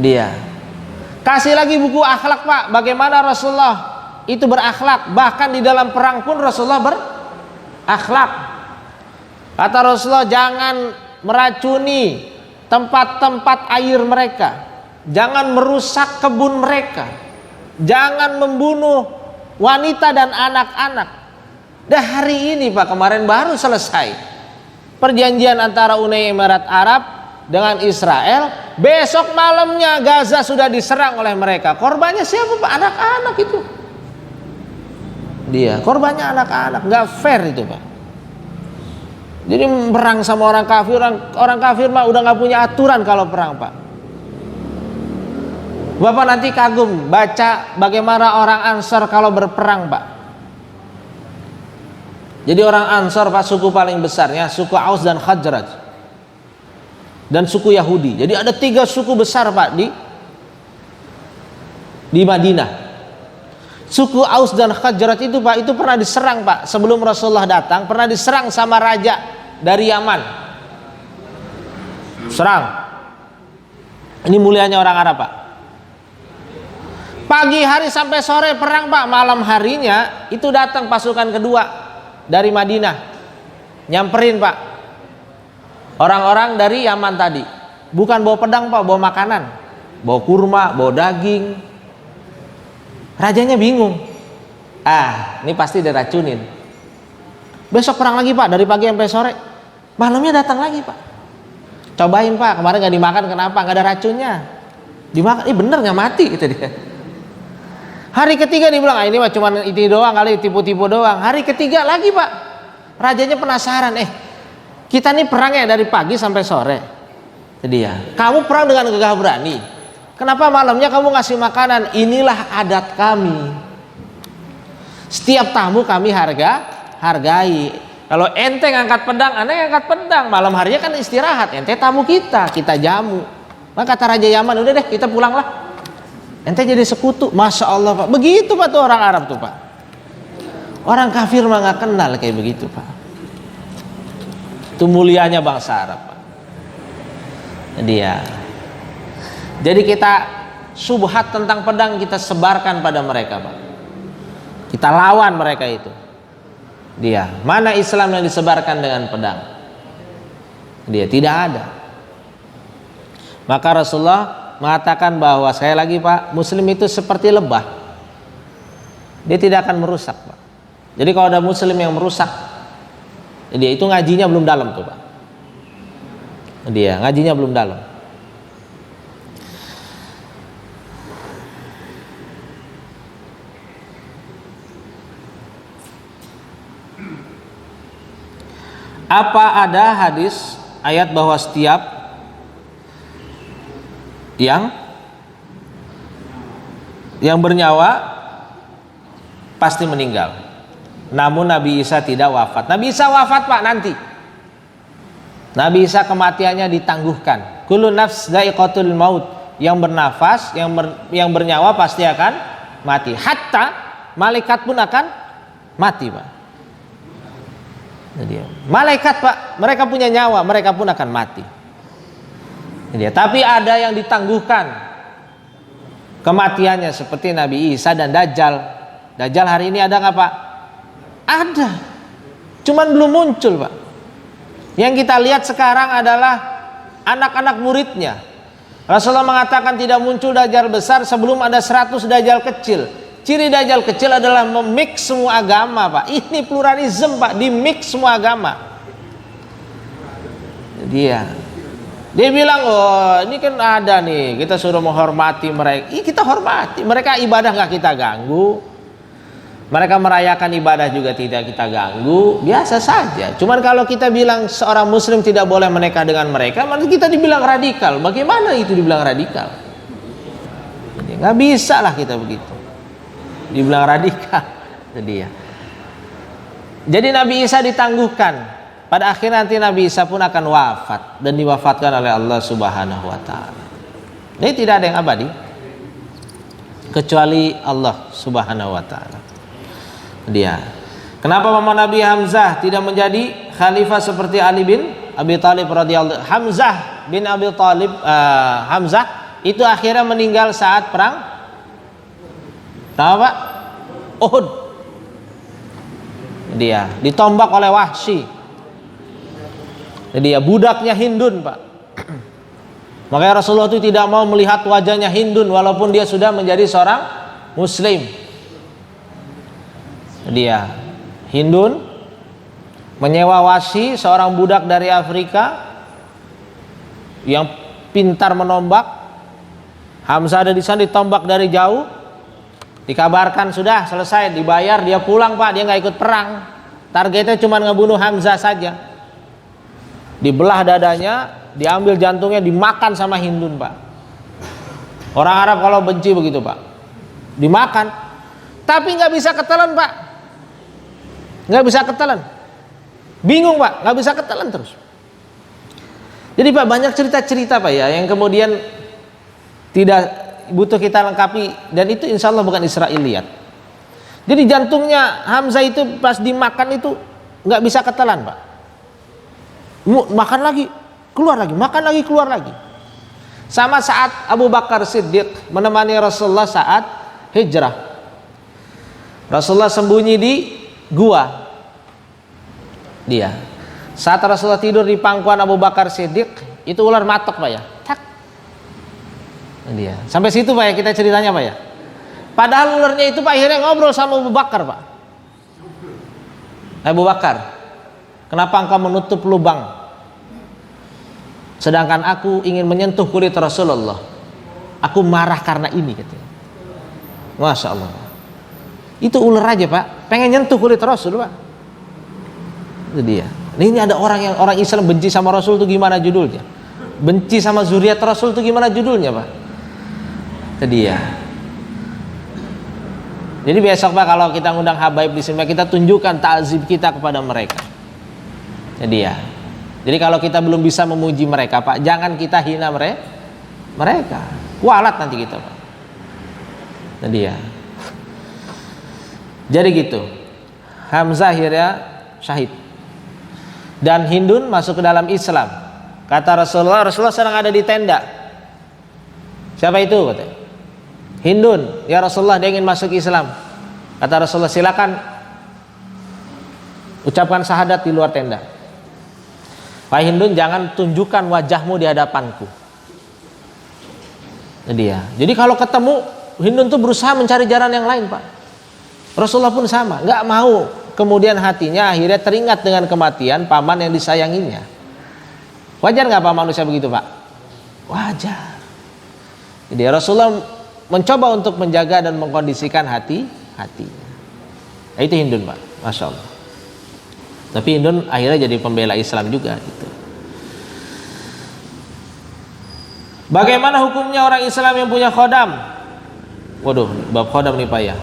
Dia kasih lagi buku akhlak, Pak, bagaimana Rasulullah itu berakhlak. Bahkan di dalam perang pun Rasulullah berakhlak. Kata Rasulullah, jangan meracuni tempat-tempat air mereka, jangan merusak kebun mereka, jangan membunuh wanita dan anak-anak. Dah hari ini, Pak, kemarin baru selesai perjanjian antara Uni Emirat Arab dengan Israel. Besok malamnya Gaza sudah diserang oleh mereka. Korbannya siapa, Pak? Anak-anak itu. Dia korbannya anak-anak. Nggak fair itu, Pak. Jadi perang sama orang kafir, orang kafir mah udah nggak punya aturan kalau perang, Pak. Bapak nanti kagum baca bagaimana orang Ansor kalau berperang, Pak. Jadi orang Ansor, Pak, suku paling besarnya suku Aus dan Khazraj dan suku Yahudi. Jadi ada 3 suku besar, Pak, di Madinah. Suku Aus dan Khazraj itu, Pak, itu pernah diserang, Pak, sebelum Rasulullah datang, pernah diserang sama raja dari Yaman. Serang. Ini mulianya orang Arab, Pak. Pagi hari sampai sore perang, Pak. Malam harinya itu datang pasukan kedua dari Madinah, nyamperin, Pak, orang-orang dari Yaman tadi. Bukan bawa pedang, Pak, bawa makanan, bawa kurma, bawa daging. Rajanya bingung. Ini pasti diracunin. Besok perang lagi, Pak, dari pagi sampai sore. Malamnya datang lagi, Pak. Cobain, Pak, kemarin nggak dimakan, kenapa? Nggak ada racunnya. Dimakan, bener nggak mati, gitu dia. Hari ketiga dia bilang, ini mah cuma ini doang kali, tipu-tipu doang. Hari ketiga lagi, Pak, rajanya penasaran, kita nih perangnya dari pagi sampai sore. Jadi ya, kamu perang dengan gagah berani, kenapa malamnya kamu ngasih makanan? Inilah adat kami. Setiap tamu kami hargai. Kalau ente ngangkat pedang, aneh ngangkat pedang. Malam harinya kan istirahat, ente tamu kita jamu. Maka kata Raja Yaman, udah deh kita pulanglah. Ente jadi sekutu. Masya Allah, Pak. Begitu, Pak, tuh orang Arab tuh, Pak. Orang kafir mah nggak kenal kayak begitu, Pak. Itu mulianya bangsa Arab, Pak. Jadi kita subhat tentang pedang kita sebarkan pada mereka, Pak. Kita lawan mereka itu. Mana Islam yang disebarkan dengan pedang? Tidak ada. Maka Rasulullah mengatakan bahwa, sekali lagi, Pak, Muslim itu seperti lebah. Dia tidak akan merusak, Pak. Jadi kalau ada Muslim yang merusak, dia itu ngajinya belum dalam tuh, Pak. Ngajinya belum dalam. Apa ada hadis ayat bahwa setiap yang bernyawa pasti meninggal? Namun Nabi Isa tidak wafat. Nabi Isa wafat, Pak, nanti. Nabi Isa kematiannya ditangguhkan. Kullu nafs dha'iqatul maut. yang bernafas, yang bernyawa pasti akan mati. Hatta malaikat pun akan mati, Pak. Jadi, malaikat, Pak, mereka punya nyawa, mereka pun akan mati. Jadi, tapi ada yang ditangguhkan kematiannya seperti Nabi Isa dan Dajjal. Dajjal hari ini ada nggak, Pak? Ada. Cuman belum muncul, Pak. Yang kita lihat sekarang adalah anak-anak muridnya. Rasulullah mengatakan tidak muncul Dajjal besar sebelum ada 100 Dajjal kecil. Ciri Dajjal kecil adalah memix semua agama, Pak. Ini pluralisme, Pak, di mix semua agama. Dia bilang, oh ini kan ada nih, kita suruh menghormati mereka. Kita hormati, mereka ibadah nggak kita ganggu. Mereka merayakan ibadah juga tidak kita ganggu, biasa saja. Cuman kalau kita bilang seorang muslim tidak boleh menikah dengan mereka, maka kita dibilang radikal. Bagaimana itu dibilang radikal? Nggak bisa lah kita begitu, dibilang radikal. Jadi Nabi Isa ditangguhkan. Pada akhirnya nanti Nabi Isa pun akan wafat dan diwafatkan oleh Allah Subhanahu wa taala. Ini tidak ada yang abadi kecuali Allah Subhanahu wa taala. Kenapa mama Nabi Hamzah tidak menjadi khalifah seperti Ali bin Abi Thalib radhiyallahu? Hamzah bin Abi Thalib, Hamzah itu akhirnya meninggal saat perang apa, Pak? Uhud. Dia ditombak oleh Wahsy. Dia budaknya Hindun, Pak. Makanya Rasulullah itu tidak mau melihat wajahnya Hindun walaupun dia sudah menjadi seorang muslim. Dia Hindun menyewa Wahsy, seorang budak dari Afrika yang pintar menombak. Hamzah ada di sana, ditombak dari jauh. Dikabarkan sudah selesai, dibayar, dia pulang, Pak. Dia nggak ikut perang. Targetnya cuma ngebunuh Hamzah saja. Dibelah dadanya, diambil jantungnya, dimakan sama Hindun, Pak. Orang Arab kalau benci begitu, Pak, dimakan. Tapi nggak bisa ketelan, Pak. Nggak bisa ketelan. Bingung, Pak, nggak bisa ketelan terus. Jadi, Pak, banyak cerita-cerita, Pak, ya, yang kemudian tidak butuh kita lengkapi, dan itu insya Allah bukan Israiliyat. Jadi jantungnya Hamzah itu pas dimakan itu nggak bisa ketelan, Pak. Makan lagi, keluar lagi, makan lagi, keluar lagi. Sama saat Abu Bakar Siddiq menemani Rasulullah saat hijrah. Rasulullah sembunyi di gua. Saat Rasulullah tidur di pangkuan Abu Bakar Siddiq, itu ular matok, Pak, ya. Tak. Sampai situ, Pak, ya, kita ceritanya, Pak, ya. Padahal ularnya itu, Pak, akhirnya ngobrol sama Abu Bakar, Pak. Abu Bakar, kenapa engkau menutup lubang? Sedangkan aku ingin menyentuh kulit Rasulullah. Aku marah karena ini, katanya. Masya Allah. Itu ular aja, Pak, pengen nyentuh kulit Rasul, Pak. Itu dia. Ini ada orang Islam benci sama Rasul itu gimana judulnya? Benci sama zuriat Rasul itu gimana judulnya, Pak? Itu dia. Jadi besok, Pak, kalau kita ngundang habaib di sini, kita tunjukkan ta'zib kita kepada mereka. Jadi ya. Jadi kalau kita belum bisa memuji mereka, Pak, jangan kita hina mereka. Kualat nanti kita, Pak. Jadi ya. Jadi gitu. Hamzah akhirnya syahid. Dan Hindun masuk ke dalam Islam. Kata Rasulullah sedang ada di tenda. Siapa itu? Katanya. Hindun, ya Rasulullah, dia ingin masuk Islam. Kata Rasulullah, silakan ucapkan syahadat di luar tenda. Pak Hindun, jangan tunjukkan wajahmu di hadapanku. Jadi kalau ketemu, Hindun tuh berusaha mencari jalan yang lain, Pak. Rasulullah pun sama, nggak mau. Kemudian hatinya akhirnya teringat dengan kematian paman yang disayanginya. Wajar nggak Pak manusia begitu, Pak? Wajar. Jadi Rasulullah mencoba untuk menjaga dan mengkondisikan hatinya. Nah, itu Hindun, Pak, Masya Allah. Tapi Hindun akhirnya jadi pembela Islam juga gitu. Bagaimana hukumnya orang Islam yang punya khodam? Waduh, bab khodam nih, Pak, ya.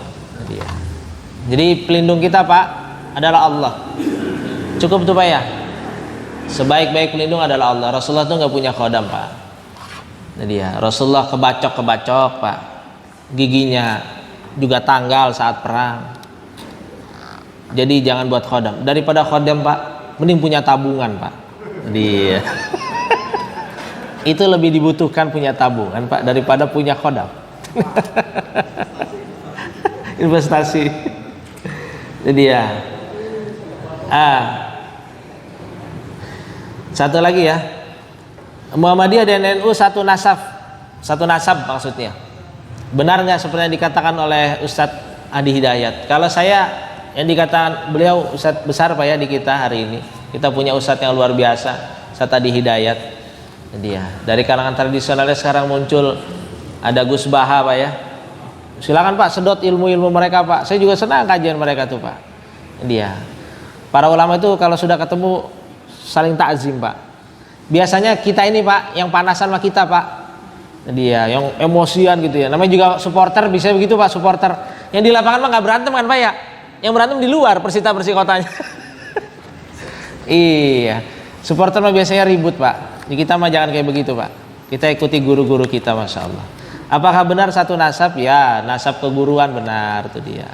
Jadi pelindung kita, Pak, adalah Allah. Cukup tuh, Pak, ya. Sebaik-baik pelindung adalah Allah. Rasulullah tuh nggak punya khodam, Pak. Jadi ya Rasulullah kebacok Pak, giginya juga tanggal saat perang. Jadi jangan buat khodam. Daripada khodam Pak, mending punya tabungan Pak. Jadi itu lebih dibutuhkan punya tabungan Pak daripada punya khodam. Investasi. Jadi ya. Satu lagi ya. Muhammadiyah dan NU satu nasab maksudnya. Benar nggak seperti yang dikatakan oleh Ustadz Adi Hidayat? Kalau saya yang dikatakan beliau Ustadz besar Pak ya di kita hari ini. Kita punya Ustadz yang luar biasa, Ustadz Adi Hidayat. Jadi ya, dari kalangan tradisionalis sekarang muncul ada Gus Baha Pak ya. Silakan Pak sedot ilmu-ilmu mereka Pak. Saya juga senang kajian mereka tuh Pak. Jadi ya, para ulama itu kalau sudah ketemu saling takzim Pak. Biasanya kita ini Pak yang panasan sama kita Pak. Jadi ya yang emosian gitu ya. Namanya juga supporter bisa begitu Pak, supporter. Yang di lapangan mah nggak berantem kan Pak ya. Yang berantem di luar Persita-Persikotanya. Iya. Supporter mah biasanya ribut Pak. Di kita mah jangan kayak begitu Pak. Kita ikuti guru-guru kita Masya Allah. Apakah benar satu nasab? Ya, nasab keguruan benar tuh dia.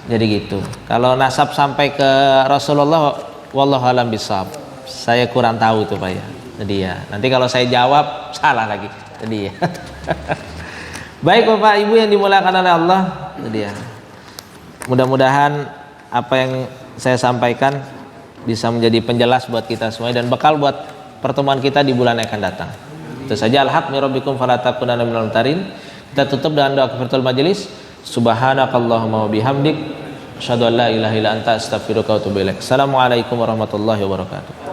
Jadi gitu. Kalau nasab sampai ke Rasulullah, wallahu alam bishawab. Saya kurang tahu tuh Pak ya. Jadi ya, nanti kalau saya jawab salah lagi. Jadi ya. Baik Bapak Ibu yang dimuliakan oleh Allah. Jadi ya. Mudah-mudahan apa yang saya sampaikan bisa menjadi penjelas buat kita semua dan bekal buat pertemuan kita di bulan yang akan datang. Itu saja. Al-haq min rabbikum fala takunanna minal mumtarin. Kita tutup dengan doa kafaratul majelis. Subhanakallahumma wa bihamdik asyhadu an la ilaha illa anta astaghfiruka wa atubu ilaik. Assalamualaikum warahmatullahi wabarakatuh.